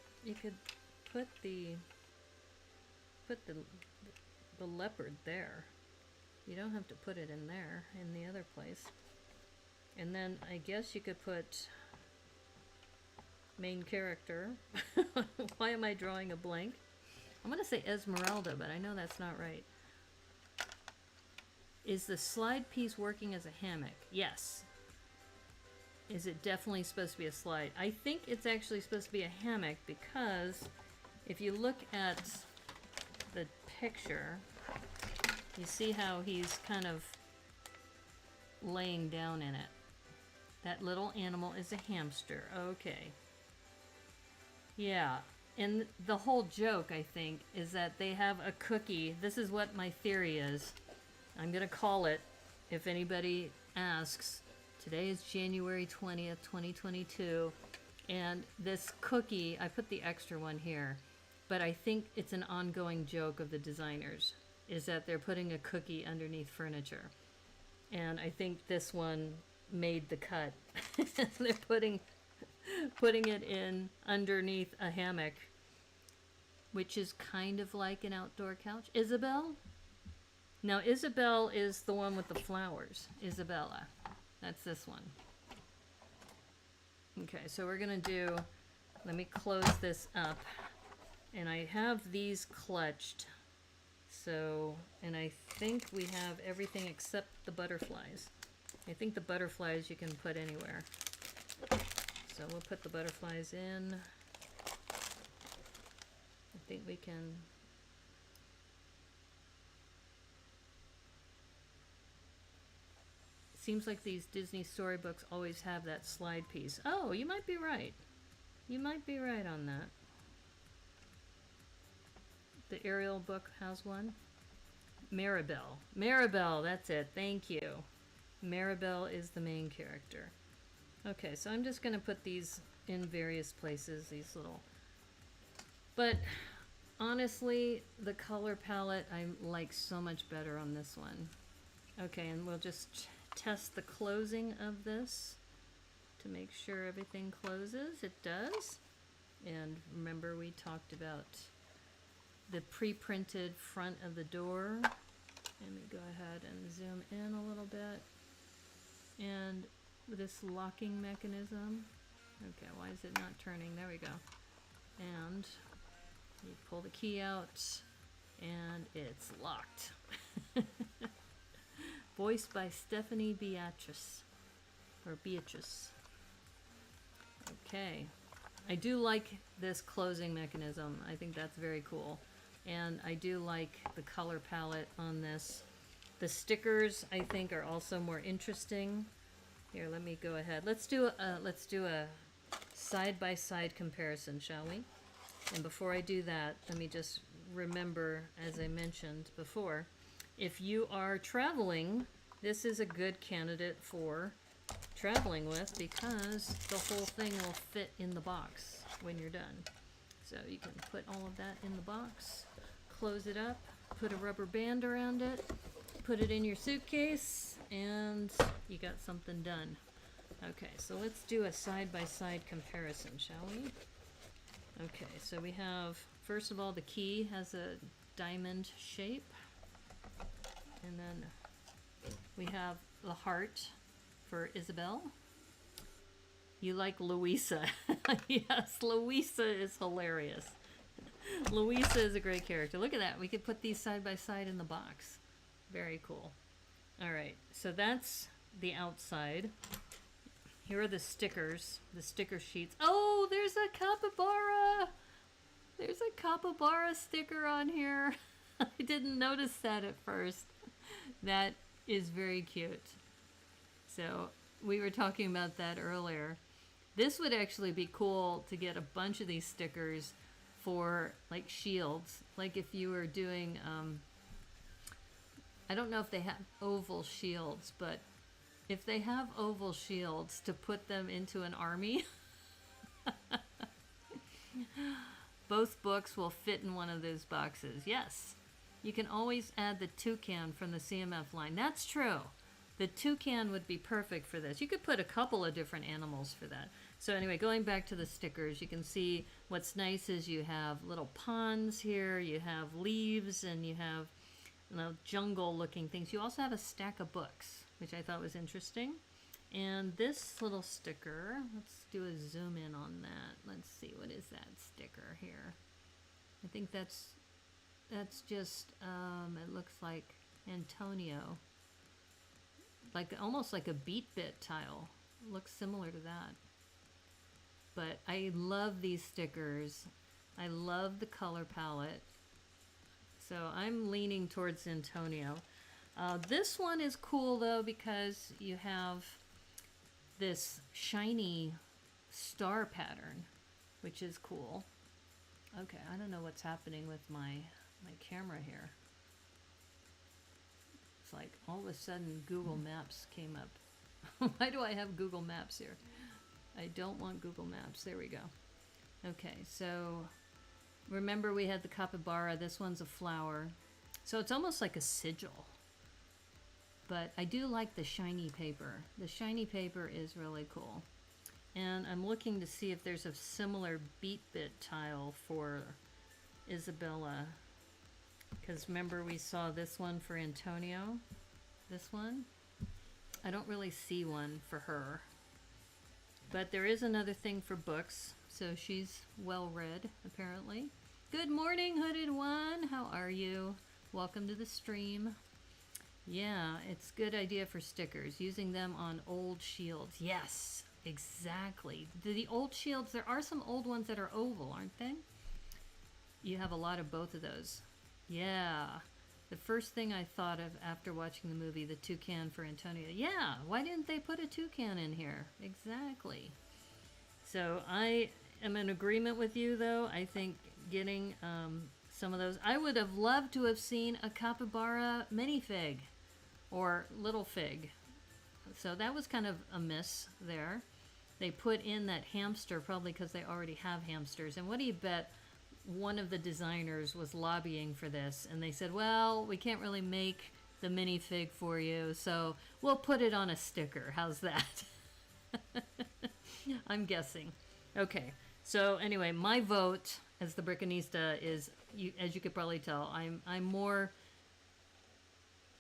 the leopard there. You don't have to put it in there, in the other place. And then I guess you could put main character. Why am I drawing a blank? I'm gonna say Esmeralda, but I know that's not right. Is the slide piece working as a hammock? Yes. Is it definitely supposed to be a slide? I think it's actually supposed to be a hammock because if you look at the picture, you see how he's kind of laying down in it. That little animal is a hamster. Okay. Yeah. And the whole joke, I think, is that they have a cookie. This is what my theory is. I'm going to call it, if anybody asks. Today is January 20th, 2022. And this cookie, I put the extra one here, but I think it's an ongoing joke of the designers, is that they're putting a cookie underneath furniture. And I think this one made the cut. They're putting it in underneath a hammock, which is kind of like an outdoor couch. Isabel? Now, Isabel is the one with the flowers. Isabella. That's this one. Okay, so we're going to do, let me close this up. And I have these clutched. So, and I think we have everything except the butterflies. I think the butterflies you can put anywhere. So we'll put the butterflies in. I think we can. Seems like these Disney storybooks always have that slide piece. Oh, you might be right. You might be right on that. The Ariel book has one. Maribel. Maribel, that's it. Thank you. Maribel is the main character. Okay, so I'm just going to put these in various places, these little... But honestly, the color palette I like so much better on this one. Okay, and we'll just test the closing of this to make sure everything closes. It does. And remember, we talked about the pre-printed front of the door. Let me go ahead and zoom in a little bit. And this locking mechanism. Okay, why is it not turning? There we go. And you pull the key out, And it's locked. Voiced by Stephanie Beatrice. Or Beatrice. Okay. I do like this closing mechanism. I think that's very cool. And I do like the color palette on this. The stickers, I think, are also more interesting. Here, let me go ahead. Let's do a side-by-side comparison, shall we? And before I do that, let me just remember, as I mentioned before, if you are traveling, this is a good candidate for traveling with because the whole thing will fit in the box when you're done. So you can put all of that in the box, close it up, put a rubber band around it, put it in your suitcase, and you got something done. Okay, so let's do a side-by-side comparison, shall we? Okay, so we have, first of all, the key has a diamond shape. And then we have the heart for Isabella. You like Louisa. Yes, Louisa is hilarious. Louisa is a great character. Look at that. We could put these side by side in the box. Very cool. All right, so that's the outside. Here are the stickers, the sticker sheets. Oh, there's a capybara. There's a capybara sticker on here. I didn't notice that at first. That is very cute. So we were talking about that earlier. This would actually be cool to get a bunch of these stickers for like shields. Like if you were doing, I don't know if they have oval shields, but if they have oval shields, to put them into an army, both books will fit in one of those boxes. Yes, you can always add the toucan from the CMF line. That's true. The toucan would be perfect for this. You could put a couple of different animals for that. So anyway, going back to the stickers, you can see what's nice is you have little ponds here, you have leaves, and you have, you know, jungle-looking things. You also have a stack of books, which I thought was interesting. And this little sticker, let's do a zoom in on that. Let's see, what is that sticker here? I think that's just, it looks like Antonio. Like, almost like a beat bit tile. Looks similar to that. But I love these stickers. I love the color palette. So I'm leaning towards Antonio. This one is cool though because you have this shiny star pattern, which is cool. Okay, I don't know what's happening with my camera here. It's like all of a sudden Google Maps came up. Why do I have Google Maps here? I don't want Google Maps. There we go. Okay, so remember we had the capybara. This one's a flower. So it's almost like a sigil. But I do like the shiny paper. The shiny paper is really cool. And I'm looking to see if there's a similar beat bit tile for Isabella. Because remember we saw this one for Antonio. This one. I don't really see one for her. But there is another thing for books. So she's well read, apparently. Good morning, Hooded One. How are you? Welcome to the stream. Yeah, it's a good idea for stickers. Using them on old shields. Yes, exactly. The old shields, there are some old ones that are oval, aren't they? You have a lot of both of those. Yeah. The first thing I thought of after watching the movie, the toucan for Antonio. Yeah, why didn't they put a toucan in here? Exactly. So I am in agreement with you, though. I think getting some of those. I would have loved to have seen a capybara minifig or little fig. So that was kind of a miss there. They put in that hamster probably because they already have hamsters. And what do you bet one of the designers was lobbying for this? And they said, well, we can't really make the minifig for you, so we'll put it on a sticker. How's that? I'm guessing. Okay. So anyway, my vote as the Brickanista is, as you could probably tell, I'm more,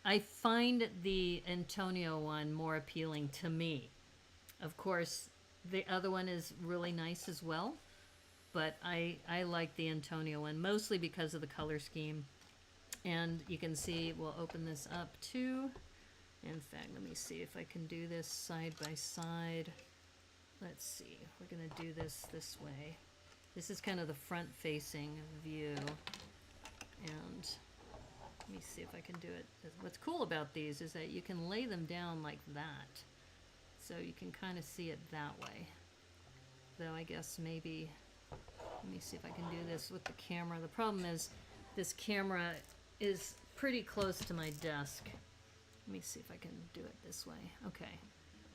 I find the Antonio one more appealing to me. Of course, the other one is really nice as well, but I like the Antonio one, mostly because of the color scheme. And you can see, we'll open this up too. In fact, let me see if I can do this side by side. Let's see, we're gonna do this way. This is kind of the front facing view. And let me see if I can do it. What's cool about these is that you can lay them down like that. So you can kind of see it that way. Though I guess maybe, let me see if I can do this with the camera. The problem is this camera is pretty close to my desk. Let me see if I can do it this way. Okay,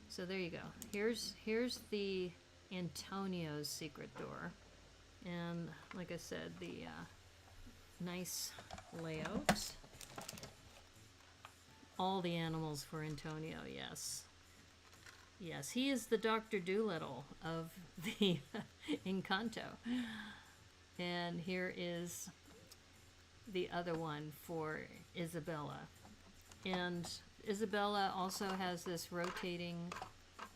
so there you go. Here's the Antonio's secret door. And like I said, the nice layout. All the animals for Antonio, yes. Yes, he is the Dr. Dolittle of the Encanto. And here is the other one for Isabella. And Isabella also has this rotating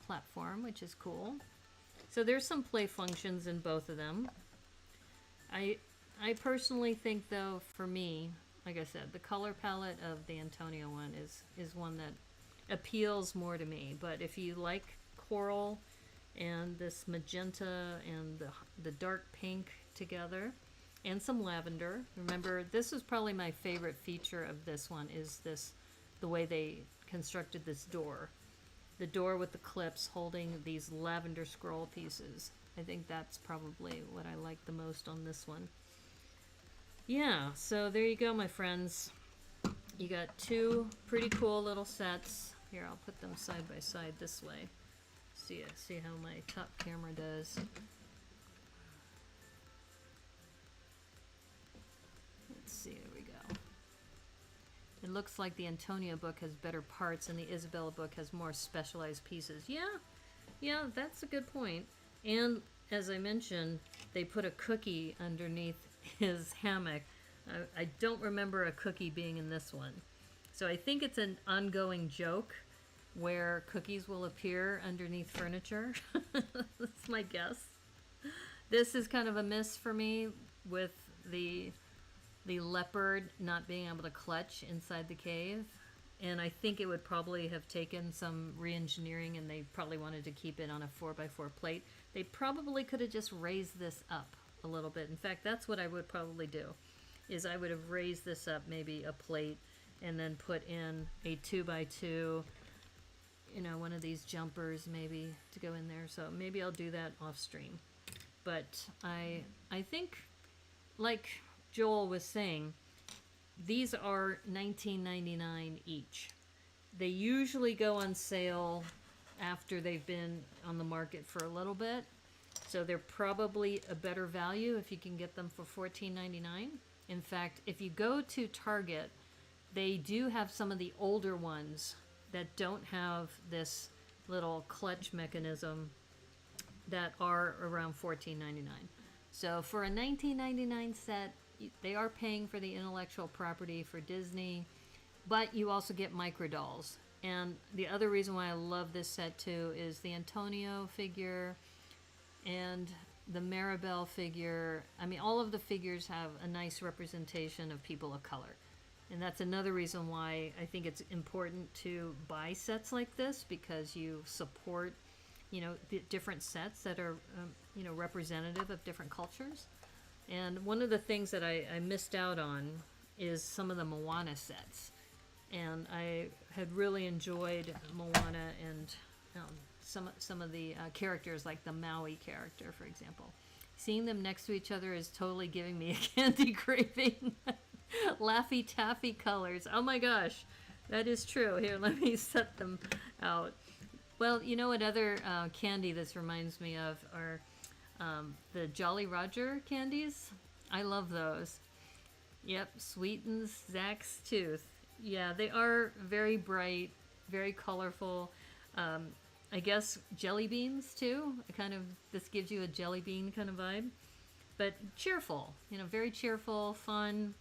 platform, which is cool. So there's some play functions in both of them. I personally think, though, for me, like I said, the color palette of the Antonio one is one that appeals more to me. But if you like coral and this magenta and the dark pink together and some lavender, remember, this is probably my favorite feature of this one, is the way they constructed this door. The door with the clips holding these lavender scroll pieces. I think that's probably what I like the most on this one. Yeah, so there you go, my friends. You got two pretty cool little sets. Here, I'll put them side by side this way. See how my top camera does. Let's see, there we go. It looks like the Antonio book has better parts and the Isabella book has more specialized pieces. Yeah, that's a good point. And as I mentioned, they put a cookie underneath his hammock. I don't remember a cookie being in this one. So I think it's an ongoing joke where cookies will appear underneath furniture. That's my guess. This is kind of a miss for me with the leopard not being able to clutch inside the cave. And I think it would probably have taken some re-engineering, and they probably wanted to keep it on a 4x4 plate. They probably could have just raised this up a little bit. In fact, that's what I would probably do, is I would have raised this up maybe a plate and then put in a 2x2, you know, one of these jumpers maybe to go in there. So maybe I'll do that off stream. But I think, like Joel was saying, these are $19.99 each. They usually go on sale after they've been on the market for a little bit. So they're probably a better value if you can get them for $14.99. In fact, if you go to Target, they do have some of the older ones that don't have this little clutch mechanism that are around $14.99. So for a $19.99 set, they are paying for the intellectual property for Disney, but you also get micro dolls. And the other reason why I love this set too is the Antonio figure and the Maribel figure. I mean, all of the figures have a nice representation of people of color. And that's another reason why I think it's important to buy sets like this, because you support, you know, the different sets that are, you know, representative of different cultures. And one of the things that I missed out on is some of the Moana sets. And I had really enjoyed Moana and some of the characters, like the Maui character, for example. Seeing them next to each other is totally giving me a candy craving. Laffy Taffy colors. Oh my gosh, that is true. Here, let me set them out. Well, you know what other candy this reminds me of are the Jolly Roger candies. I love those. Yep, sweetens Zach's tooth. Yeah, they are very bright, very colorful. I guess jelly beans too. This gives you a jelly bean kind of vibe, but cheerful. You know, very cheerful, fun.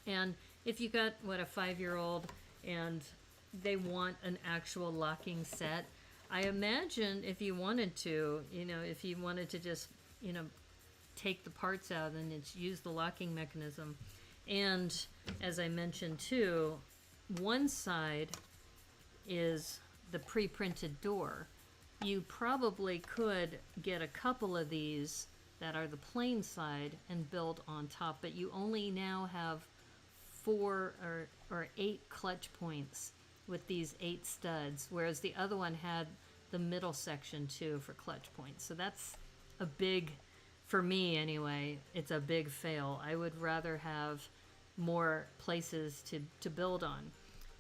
And if you got a 5-year-old and they want an actual locking set, I imagine if you wanted to, you know, if you wanted to just, you know, take the parts out and use the locking mechanism And as I mentioned too, one side is the pre-printed door. You probably could get a couple of these that are the plain side and build on top, but you only now have 4 or 8 clutch points with these 8 studs, whereas the other one had the middle section too for clutch points. So that's a big, for me anyway, it's a big fail. I would rather have more places to build on.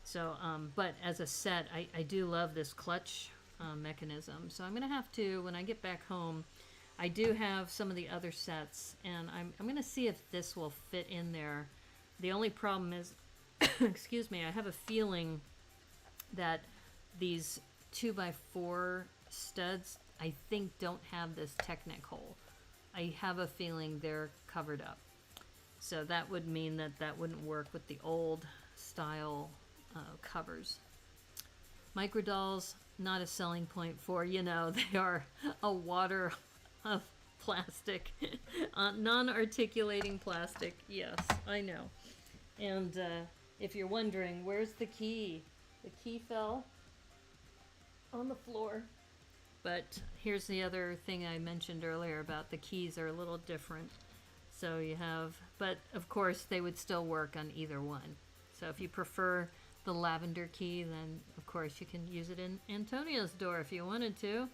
So, but as a set, I do love this clutch mechanism. So I'm going to have to, when I get back home, I do have some of the other sets, and I'm going to see if this will fit in there. The only problem is, excuse me, I have a feeling that these 2x4 studs, I think, don't have this Technic hole. I have a feeling they're covered up. So that would mean that that wouldn't work with the old style covers. Microdolls, not a selling point for, you know, they are a water of plastic, non-articulating plastic. Yes, I know. And if you're wondering, where's the key? The key fell on the floor. But here's the other thing I mentioned earlier about the keys are a little different. So you have, but of course they would still work on either one. So if you prefer the lavender key, then of course you can use it in Antonio's door if you wanted to.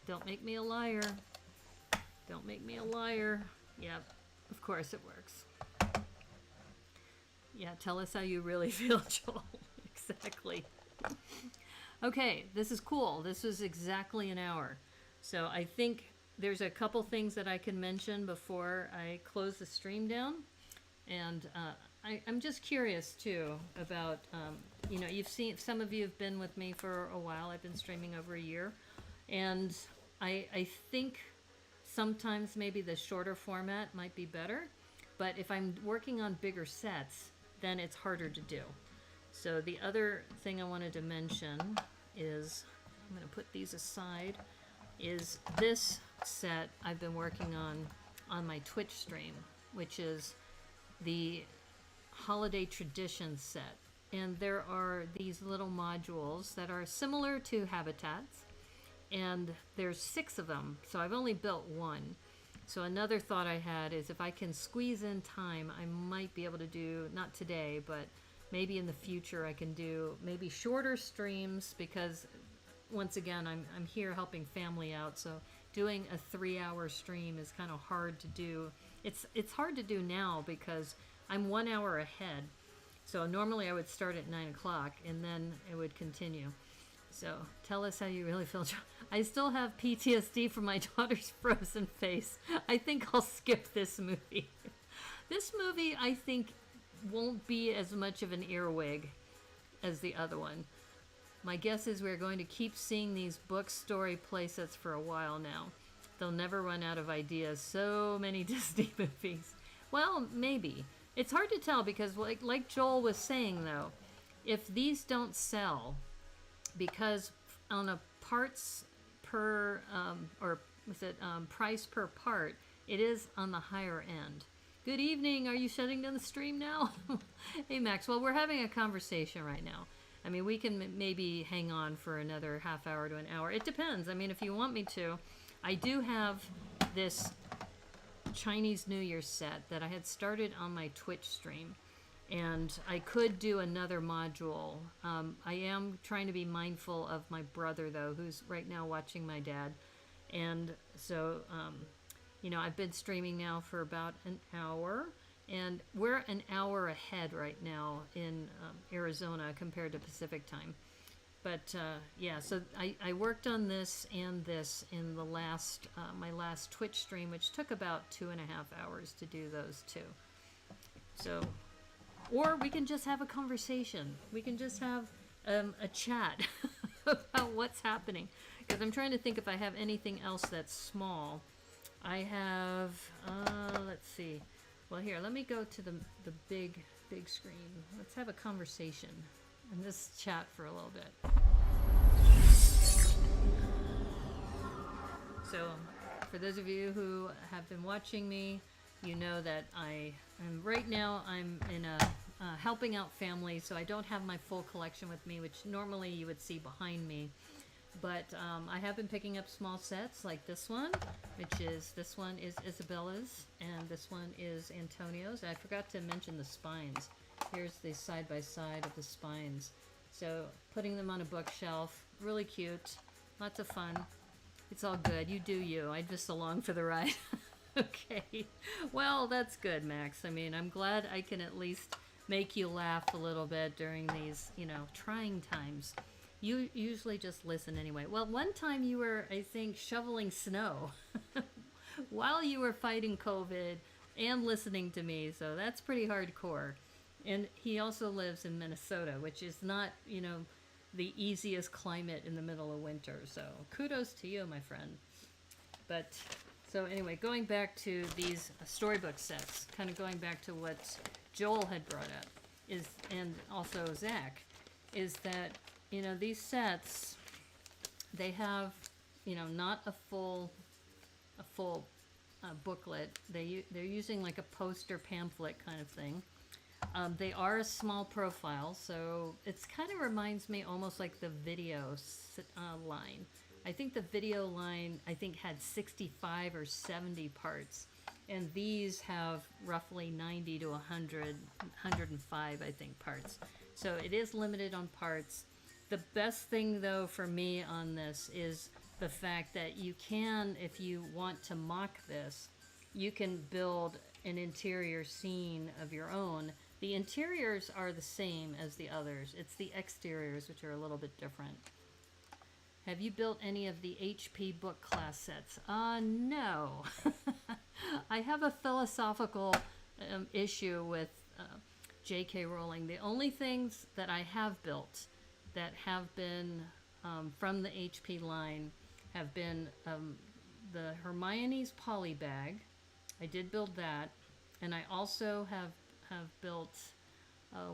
Don't make me a liar. Don't make me a liar. Yep, of course it works. Yeah, tell us how you really feel, Joel. Exactly. Okay, this is cool. This was exactly an hour. So I think there's a couple things that I can mention before I close the stream down. And I'm just curious too about, you know, you've seen, some of you have been with me for a while. I've been streaming over a year. And I think sometimes maybe the shorter format might be better. But if I'm working on bigger sets, then it's harder to do. So the other thing I wanted to mention is, I'm going to put these aside, is this set I've been working on my Twitch stream, which is the Holiday Traditions set. And there are these little modules that are similar to habitats, and there's 6 of them, so I've only built 1. So another thought I had is if I can squeeze in time, I might be able to do, not today, but maybe in the future I can do maybe shorter streams, because once again, I'm here helping family out, so doing a 3-hour stream is kind of hard to do. It's hard to do now because I'm 1 hour ahead. So normally I would start at 9 o'clock and then it would continue. So tell us how you really feel. I still have PTSD from my daughter's frozen face. I think I'll skip this movie. This movie, I think, won't be as much of an earwig as the other one. My guess is we're going to keep seeing these book story playsets for a while now. They'll never run out of ideas. So many Disney movies. Well, maybe. It's hard to tell because like Joel was saying, though, if these don't sell, because on a parts per, or was it price per part, it is on the higher end. Good evening. Are you shutting down the stream now? Hey, Max. Well, we're having a conversation right now. I mean, we can maybe hang on for another half hour to an hour. It depends. I mean, if you want me to. I do have this Chinese New Year set that I had started on my Twitch stream. And I could do another module. I am trying to be mindful of my brother, though, who's right now watching my dad. And so, you know, I've been streaming now for about an hour. And we're an hour ahead right now in Arizona compared to Pacific time. But yeah, so I worked on this and this in the last, my last Twitch stream, which took about 2.5 hours to do those two. So, or we can just have a conversation. We can just have a chat about what's happening. Because I'm trying to think if I have anything else that's small. I have, let's see. Well, here, let me go to the big screen. Let's have a conversation and just chat for a little bit. So, for those of you who have been watching me, you know that right now I'm in a helping out family, so I don't have my full collection with me, which normally you would see behind me. But I have been picking up small sets like this one, this one is Isabella's, and this one is Antonio's. I forgot to mention the spines. Here's the side-by-side of the spines. So putting them on a bookshelf, really cute, lots of fun. It's all good. You do you. I'm just along for the ride. Okay. Well, that's good, Max. I mean, I'm glad I can at least make you laugh a little bit during these, trying times. You usually just listen anyway. Well, one time you were, I think, shoveling snow while you were fighting COVID and listening to me, so that's pretty hardcore. And he also lives in Minnesota, which is not, the easiest climate in the middle of winter. So kudos to you, my friend. But so anyway, going back to these storybook sets, kind of going back to what Joel had brought up, and also Zach, is that, these sets, they have, not a full booklet. They're using like a poster pamphlet kind of thing. They are a small profile, so it's kind of reminds me almost like the video line. I think the video line, had 65 or 70 parts, and these have roughly 90 to 100, 105, I think, parts. So it is limited on parts. The best thing, though, for me on this is the fact that you can, if you want to mock this, you can build an interior scene of your own. The interiors are the same as the others. It's the exteriors which are a little bit different. Have you built any of the HP book class sets? No. I have a philosophical issue with J.K. Rowling. The only things that I have built that have been from the HP line have been the Hermione's poly bag. I did build that. And I also have built,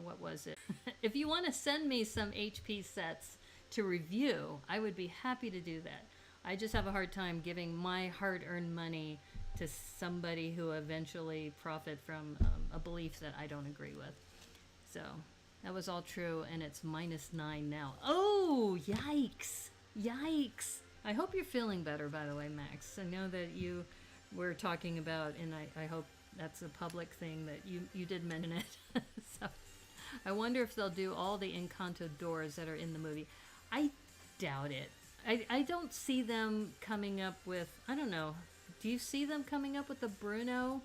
what was it? If you want to send me some HP sets to review, I would be happy to do that. I just have a hard time giving my hard-earned money to somebody who eventually profit from a belief that I don't agree with. So that was all true, and it's -9 now. Oh, yikes. Yikes. I hope you're feeling better, by the way, Max. I know that you were talking about, and I hope that's a public thing, that you did mention it. So I wonder if they'll do all the Encanto doors that are in the movie. I doubt it. I don't see them coming up with, I don't know, do you see them coming up with a Bruno?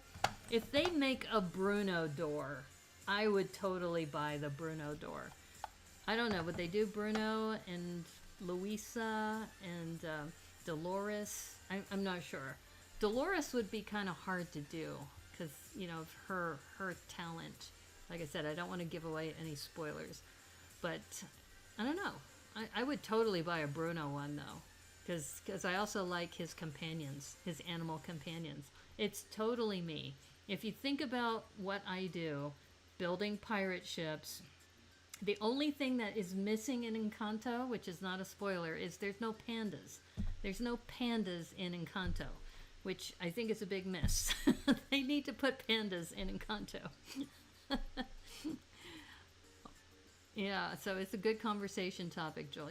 If they make a Bruno door, I would totally buy the Bruno door. I don't know, would they do Bruno and Luisa and Dolores? I'm not sure. Dolores would be kind of hard to do because, of her talent. Like I said, I don't want to give away any spoilers. But I don't know. I would totally buy a Bruno one, though. Because I also like his companions, his animal companions. It's totally me. If you think about what I do, building pirate ships, the only thing that is missing in Encanto, which is not a spoiler, is there's no pandas. There's no pandas in Encanto, which I think is a big miss. They need to put pandas in Encanto. Yeah, so it's a good conversation topic, Joel.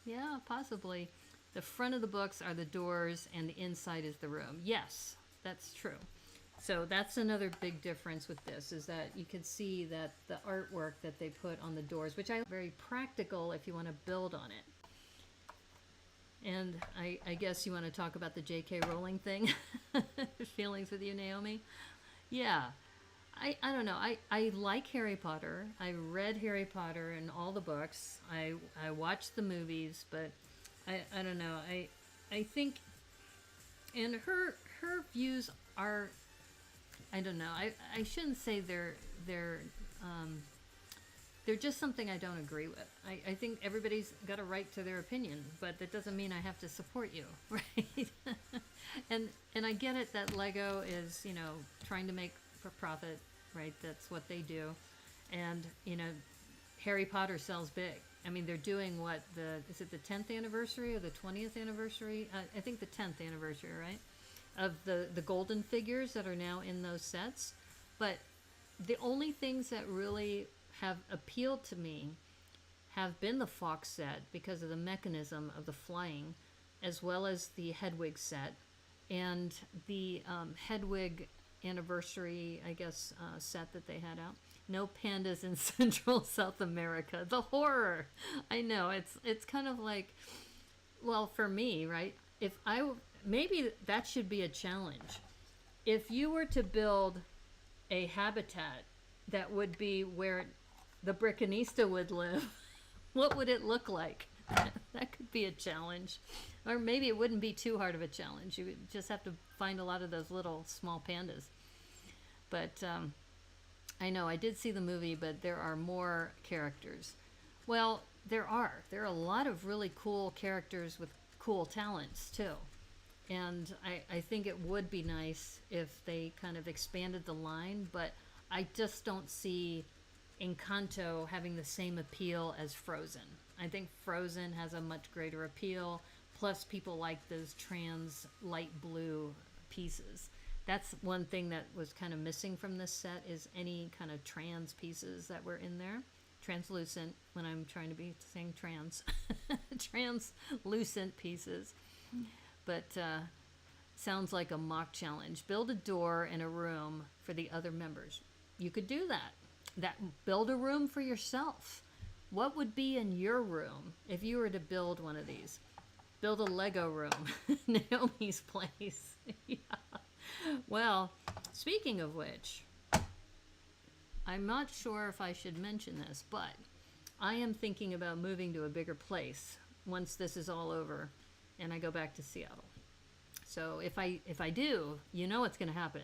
Yeah, possibly. The front of the books are the doors and the inside is the room. Yes, that's true. So that's another big difference with this, is that you can see that the artwork that they put on the doors, which I very practical if you want to build on it. And I guess you want to talk about the J.K. Rowling thing? Feelings with you, Naomi? Yeah. I don't know. I like Harry Potter. I read Harry Potter and all the books. I watched the movies, but I don't know. I think, and her views are, I don't know. I shouldn't say they're just something I don't agree with. I think everybody's got a right to their opinion, but that doesn't mean I have to support you, right? and I get it that Lego is, trying to make for profit, right? That's what they do. And, Harry Potter sells big. I mean, they're doing is it the 10th anniversary or the 20th anniversary? I think the 10th anniversary, right? of the golden figures that are now in those sets. But the only things that really have appealed to me have been the Fox set because of the mechanism of the flying, as well as the Hedwig set and the Hedwig anniversary, I guess, set that they had out. No pandas in Central South America. The horror. I know it's kind of like, well, for me, right? Maybe that should be a challenge. If you were to build a habitat that would be where the Brickanista would live, what would it look like? That could be a challenge. Or maybe it wouldn't be too hard of a challenge. You would just have to find a lot of those little small pandas. But I know I did see the movie, but there are more characters. Well, there are a lot of really cool characters with cool talents too. And I think it would be nice if they kind of expanded the line, but I just don't see Encanto having the same appeal as Frozen. I think Frozen has a much greater appeal, plus people like those trans light blue pieces. That's one thing that was kind of missing from this set, is any kind of trans pieces that were in there. Translucent, when I'm trying to be saying trans. Translucent pieces. But sounds like a mock challenge. Build a door in a room for the other members. You could do that. Build a room for yourself. What would be in your room if you were to build one of these? Build a Lego room. Naomi's place. Yeah. Well, speaking of which, I'm not sure if I should mention this, but I am thinking about moving to a bigger place once this is all over and I go back to Seattle. So if I do, you know what's going to happen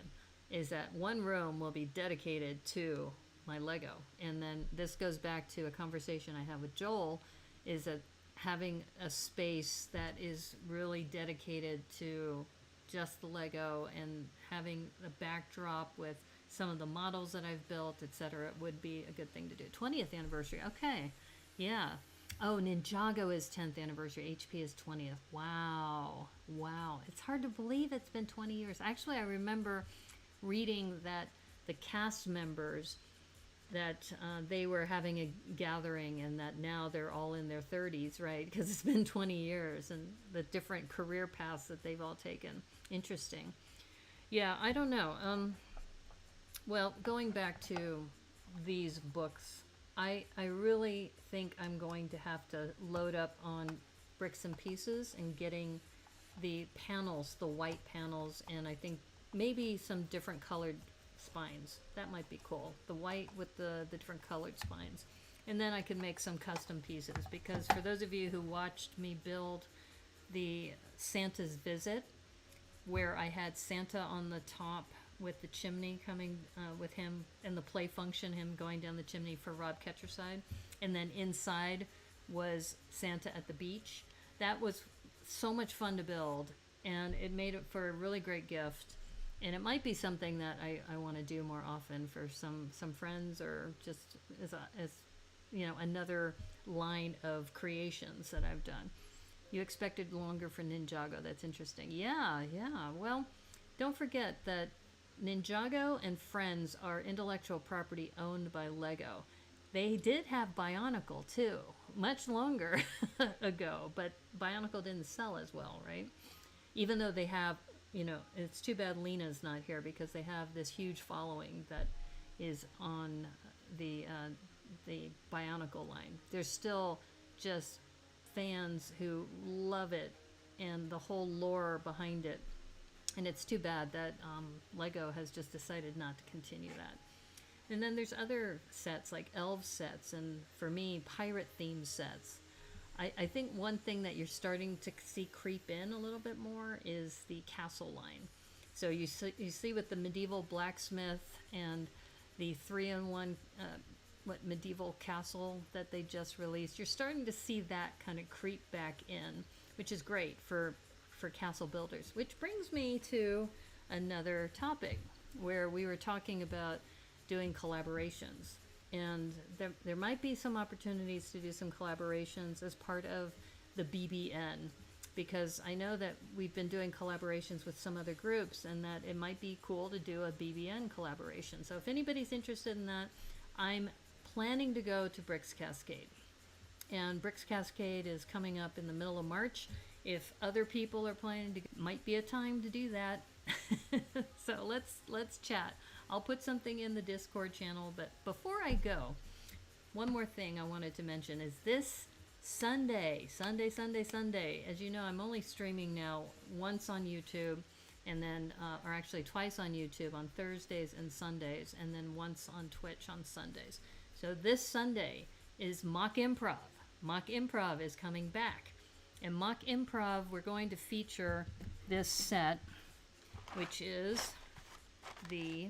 is that one room will be dedicated to my Lego. And then this goes back to a conversation I had with Joel, is that having a space that is really dedicated to just the Lego and having a backdrop with some of the models that I've built, etc., would be a good thing to do. 20th anniversary. Okay. Yeah. Oh, Ninjago is 10th anniversary. HP is 20th. Wow. Wow. It's hard to believe it's been 20 years. Actually, I remember reading that the cast members, that they were having a gathering and that now they're all in their 30s, right? Because it's been 20 years and the different career paths that they've all taken. Interesting. Yeah, I don't know. Well, going back to these books, I really think I'm going to have to load up on bricks and pieces and getting the panels, the white panels, and I think maybe some different colored spines. That might be cool. The white with the different colored spines. And then I can make some custom pieces, because for those of you who watched me build the Santa's Visit, where I had Santa on the top with the chimney coming with him, and the play function, him going down the chimney for Rob Ketcherside, and then inside was Santa at the beach. That was so much fun to build, and it made it for a really great gift. And it might be something that I want to do more often for some friends, or just as you know, another line of creations that I've done. You expected longer for Ninjago. That's interesting. Yeah. Well, don't forget that Ninjago and Friends are intellectual property owned by Lego. They did have Bionicle too, much longer ago, but Bionicle didn't sell as well, right? Even though they have, you know, it's too bad Lena's not here, because they have this huge following that is on the Bionicle line. There's still just fans who love it and the whole lore behind it. And it's too bad that Lego has just decided not to continue that. And then there's other sets like elf sets, and for me, pirate themed sets. I think one thing that you're starting to see creep in a little bit more is the castle line. So you see with the medieval blacksmith and the 3-in-1 medieval castle that they just released, you're starting to see that kind of creep back in, which is great for castle builders. Which brings me to another topic where we were talking about doing collaborations. And there might be some opportunities to do some collaborations as part of the BBN. because I know that we've been doing collaborations with some other groups, and that it might be cool to do a BBN collaboration. So if anybody's interested in that, I'm planning to go to Bricks Cascade. And Bricks Cascade is coming up in the middle of March. If other people are planning to, might be a time to do that. So let's chat. I'll put something in the Discord channel, but before I go, one more thing I wanted to mention is this Sunday. As you know, I'm only streaming now once on YouTube, and then, or actually twice on YouTube on Thursdays and Sundays, and then once on Twitch on Sundays. So this Sunday is Mock Improv. Mock Improv is coming back. And Mock Improv, we're going to feature this set, which is the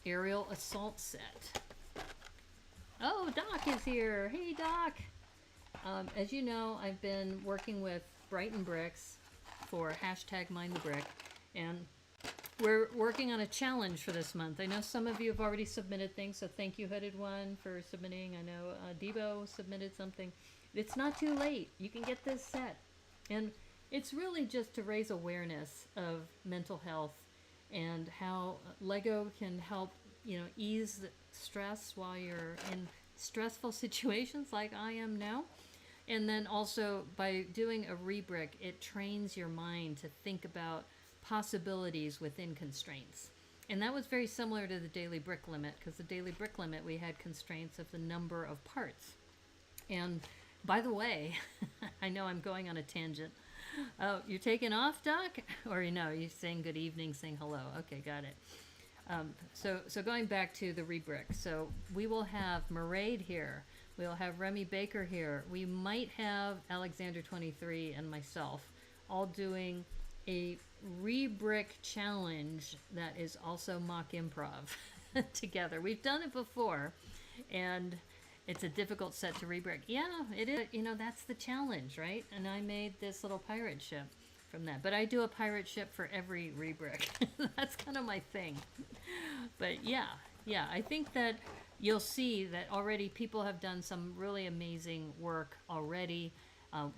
Aerial Assault set. Oh, Doc is here. Hey, Doc. As you know, I've been working with Brighton Bricks for hashtag Mind the Brick, and we're working on a challenge for this month. I know some of you have already submitted things, so thank you, Hooded One, for submitting. I know Debo submitted something. It's not too late. You can get this set. And it's really just to raise awareness of mental health and how Lego can help, ease stress while you're in stressful situations like I am now. And then also by doing a rebrick, it trains your mind to think about possibilities within constraints. And that was very similar to the daily brick limit, because the daily brick limit, we had constraints of the number of parts. And by the way, I know I'm going on a tangent. Oh, you're taking off, Doc? Or you're saying good evening, saying hello. Okay, got it. So going back to the rebrick. So we will have Mairead here. We'll have Remy Baker here. We might have Alexander 23 and myself all doing a rebrick challenge that is also mock improv together. We've done it before, and it's a difficult set to rebrick. Yeah, it is. That's the challenge, right? And I made this little pirate ship from that. But I do a pirate ship for every rebrick. That's kind of my thing. But yeah, I think that you'll see that already people have done some really amazing work already.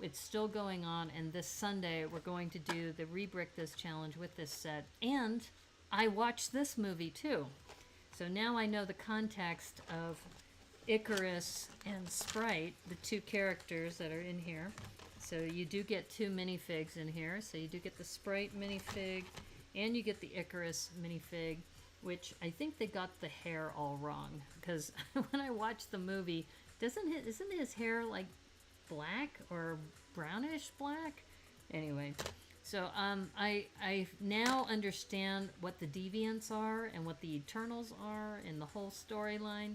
It's still going on, and this Sunday we're going to do the Rebrick This challenge with this set. And I watched this movie too. So now I know the context of Icarus and Sprite, the two characters that are in here. So you do get two minifigs in here. So you do get the Sprite minifig, and you get the Icarus minifig, which I think they got the hair all wrong, because when I watched the movie, isn't his hair like black or brownish black? Anyway, so I now understand what the deviants are and what the Eternals are and the whole storyline.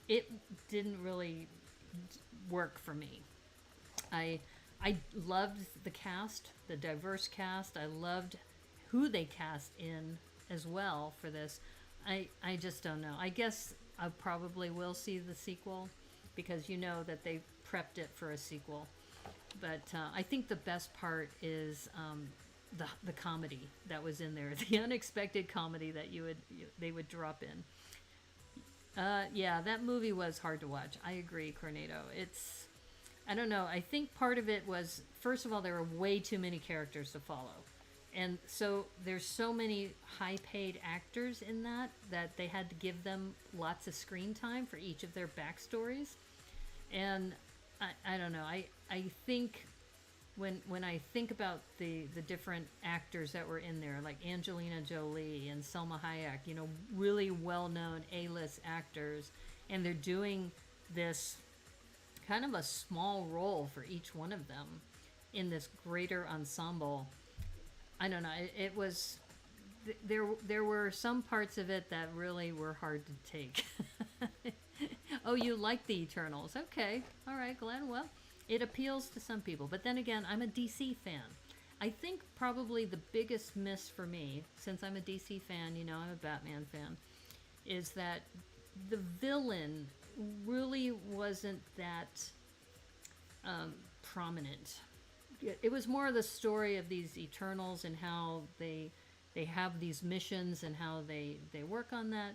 It didn't really work for me. I loved the cast, the diverse cast. I loved who they cast in as well for this. I just don't know. I guess I probably will see the sequel, because that they prepped it for a sequel. But I think the best part is the comedy that was in there, the unexpected comedy that they would drop in. Yeah, that movie was hard to watch. I agree, Cornado. I don't know. I think part of it was, first of all, there were way too many characters to follow. And so there's so many high-paid actors in that they had to give them lots of screen time for each of their backstories. And I don't know. I think when I think about the different actors that were in there, like Angelina Jolie and Selma Hayek, really well-known A-list actors, and they're doing this kind of a small role for each one of them in this greater ensemble. I don't know. It was there were some parts of it that really were hard to take. Oh, you like the Eternals? Okay, all right, Glenn. Well, it appeals to some people, but then again, I'm a DC fan. I think probably the biggest miss for me, since I'm a DC fan, I'm a Batman fan, is that the villain really wasn't that prominent. It was more of the story of these Eternals and how they have these missions and how they work on that.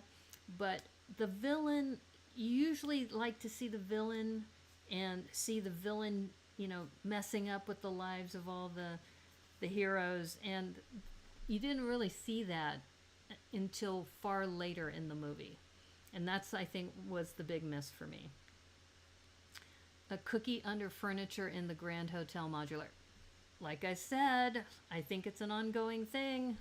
But the villain, you usually like to see the villain and see the villain messing up with the lives of all the heroes, and you didn't really see that until far later in the movie. And that's, I think, was the big miss for me. A cookie under furniture in the Grand Hotel Modular. Like I said, I think it's an ongoing thing.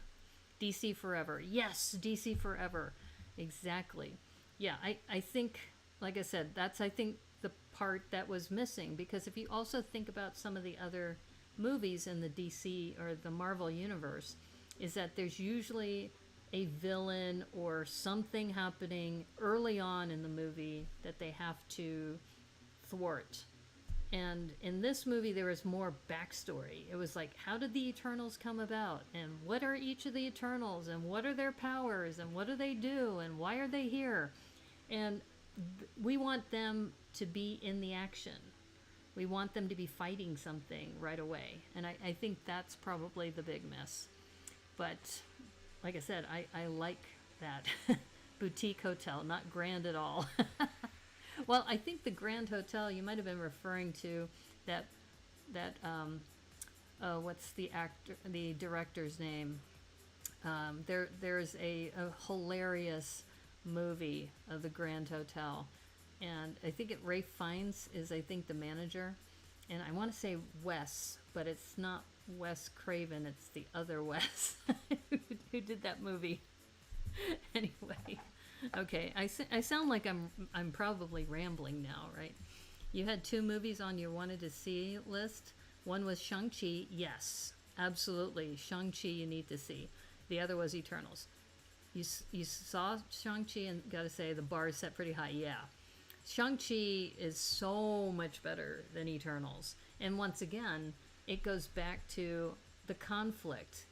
DC forever. Yes, DC forever. Exactly. Yeah, I think, like I said, that's, I think, the part that was missing. Because if you also think about some of the other movies in the DC or the Marvel universe, is that there's usually a villain or something happening early on in the movie that they have to thwart. And in this movie, there was more backstory. It was like, how did the Eternals come about? And what are each of the Eternals? And what are their powers? And what do they do? And why are they here? And we want them to be in the action. We want them to be fighting something right away. And I think that's probably the big miss. But like I said, I like that boutique hotel, not grand at all. Well, I think the Grand Hotel, you might have been referring to that what's the director's name? There's a hilarious movie of the Grand Hotel, and I think Ray Fiennes is, I think, the manager, and I want to say Wes, but it's not Wes Craven, it's the other Wes who did that movie. Anyway. Okay, I sound like I'm probably rambling now, right? You had 2 movies on your wanted to see list. One was Shang-Chi. Yes, absolutely. Shang-Chi you need to see. The other was Eternals. You saw Shang-Chi and got to say the bar is set pretty high. Yeah. Shang-Chi is so much better than Eternals. And once again, it goes back to the conflict.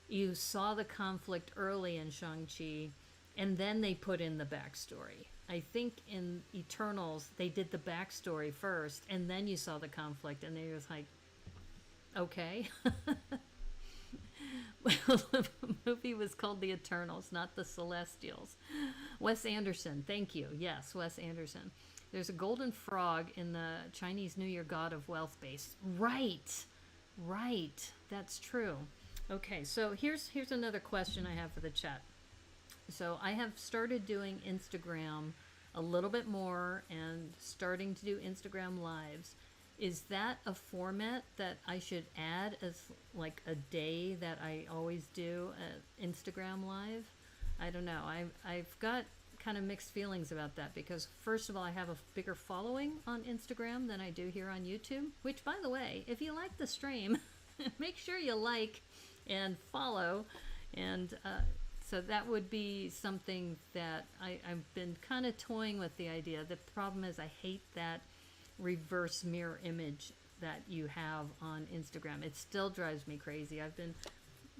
You saw the conflict early in Shang-Chi, and then they put in the backstory. I think in Eternals, they did the backstory first, and then you saw the conflict, and they was like, okay. Well, the movie was called The Eternals, not The Celestials. Wes Anderson, thank you. Yes, Wes Anderson. There's a golden frog in the Chinese New Year God of Wealth base. Right. That's true. Okay, so here's another question I have for the chat. So I have started doing Instagram a little bit more and starting to do Instagram lives. Is that a format that I should add as like a day that I always do an Instagram live? I don't know. I've got kind of mixed feelings about that because first of all, I have a bigger following on Instagram than I do here on YouTube, which by the way, if you like the stream, make sure you like and follow. And so that would be something that I've been kind of toying with the idea. The problem is I hate that reverse mirror image that you have on Instagram. It still drives me crazy. I've been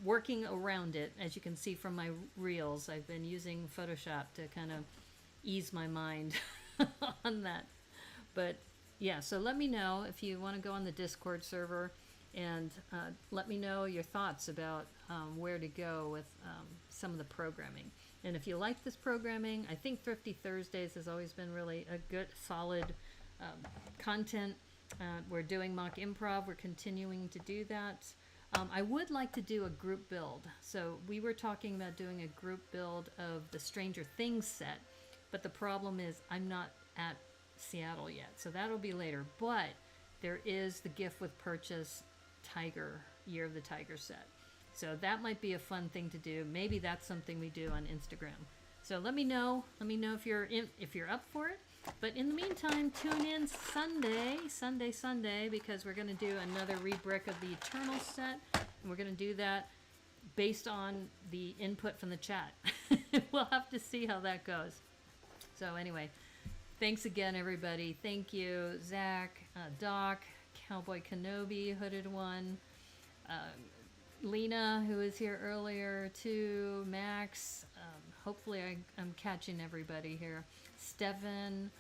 working around it. As you can see from my reels, I've been using Photoshop to kind of ease my mind on that. But yeah, so let me know if you want to go on the Discord server and let me know your thoughts about where to go with some of the programming. And if you like this programming, I think Thrifty Thursdays has always been really a good, solid content. We're doing mock improv. We're continuing to do that. I would like to do a group build. So we were talking about doing a group build of the Stranger Things set, but the problem is I'm not at Seattle yet. So that'll be later. But there is the gift with purchase Tiger, Year of the Tiger set. So that might be a fun thing to do. Maybe that's something we do on Instagram. So let me know. Let me know if you're up for it. But in the meantime, tune in Sunday, because we're going to do another rebrick of the Eternal set. And we're going to do that based on the input from the chat. We'll have to see how that goes. So anyway, thanks again, everybody. Thank you, Zach, Doc, Cowboy Kenobi, Hooded One, Lena, who was here earlier, too, Max. Hopefully I'm catching everybody here. Stefan,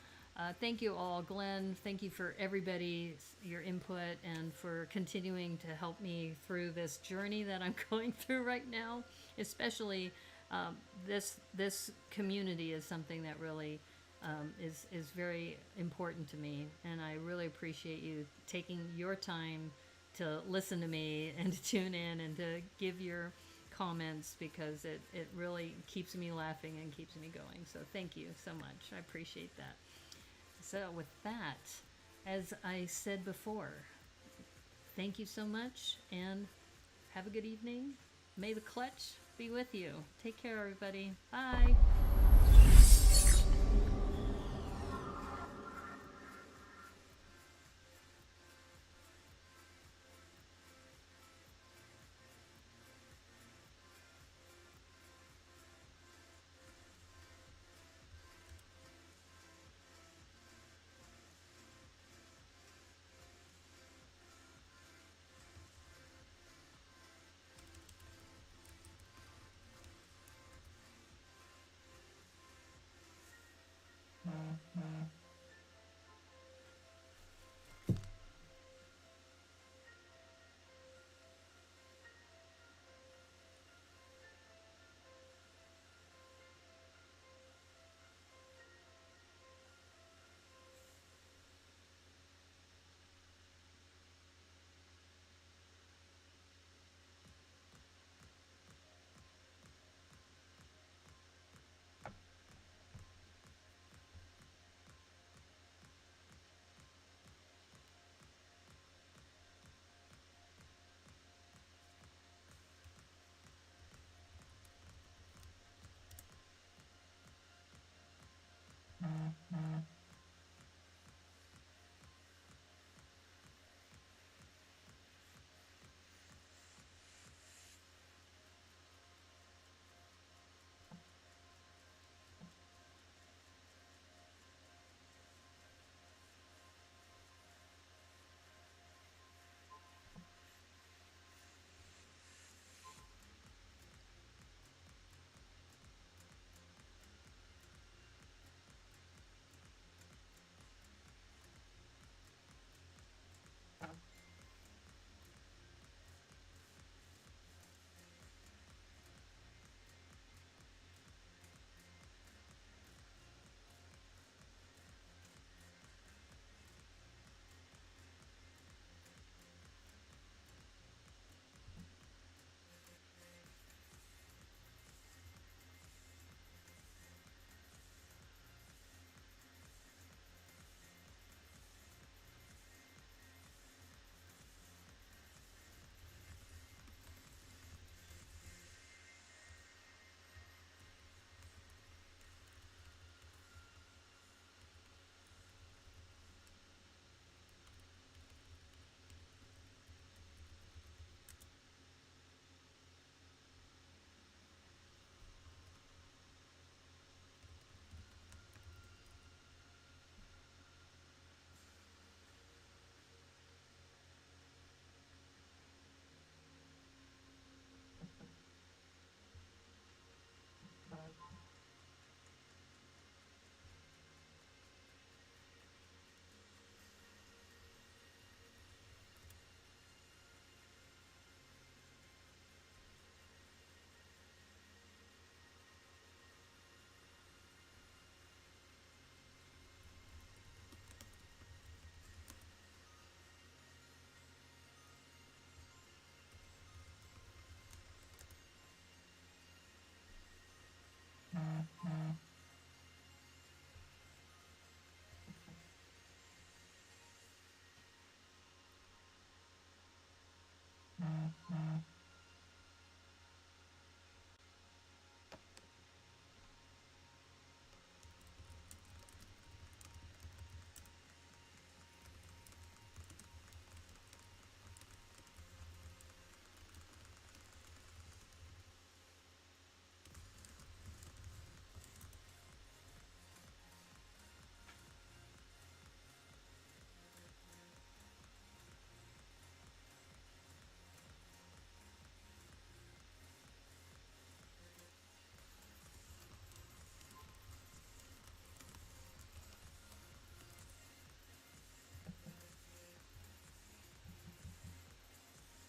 thank you all. Glenn, thank you for everybody, your input, and for continuing to help me through this journey that I'm going through right now. Especially this community is something that really is very important to me, and I really appreciate you taking your time to listen to me and to tune in and to give your comments, because it really keeps me laughing and keeps me going. So thank you so much. I appreciate that. So with that, as I said before, thank you so much and have a good evening. May the clutch be with you. Take care, everybody. Bye.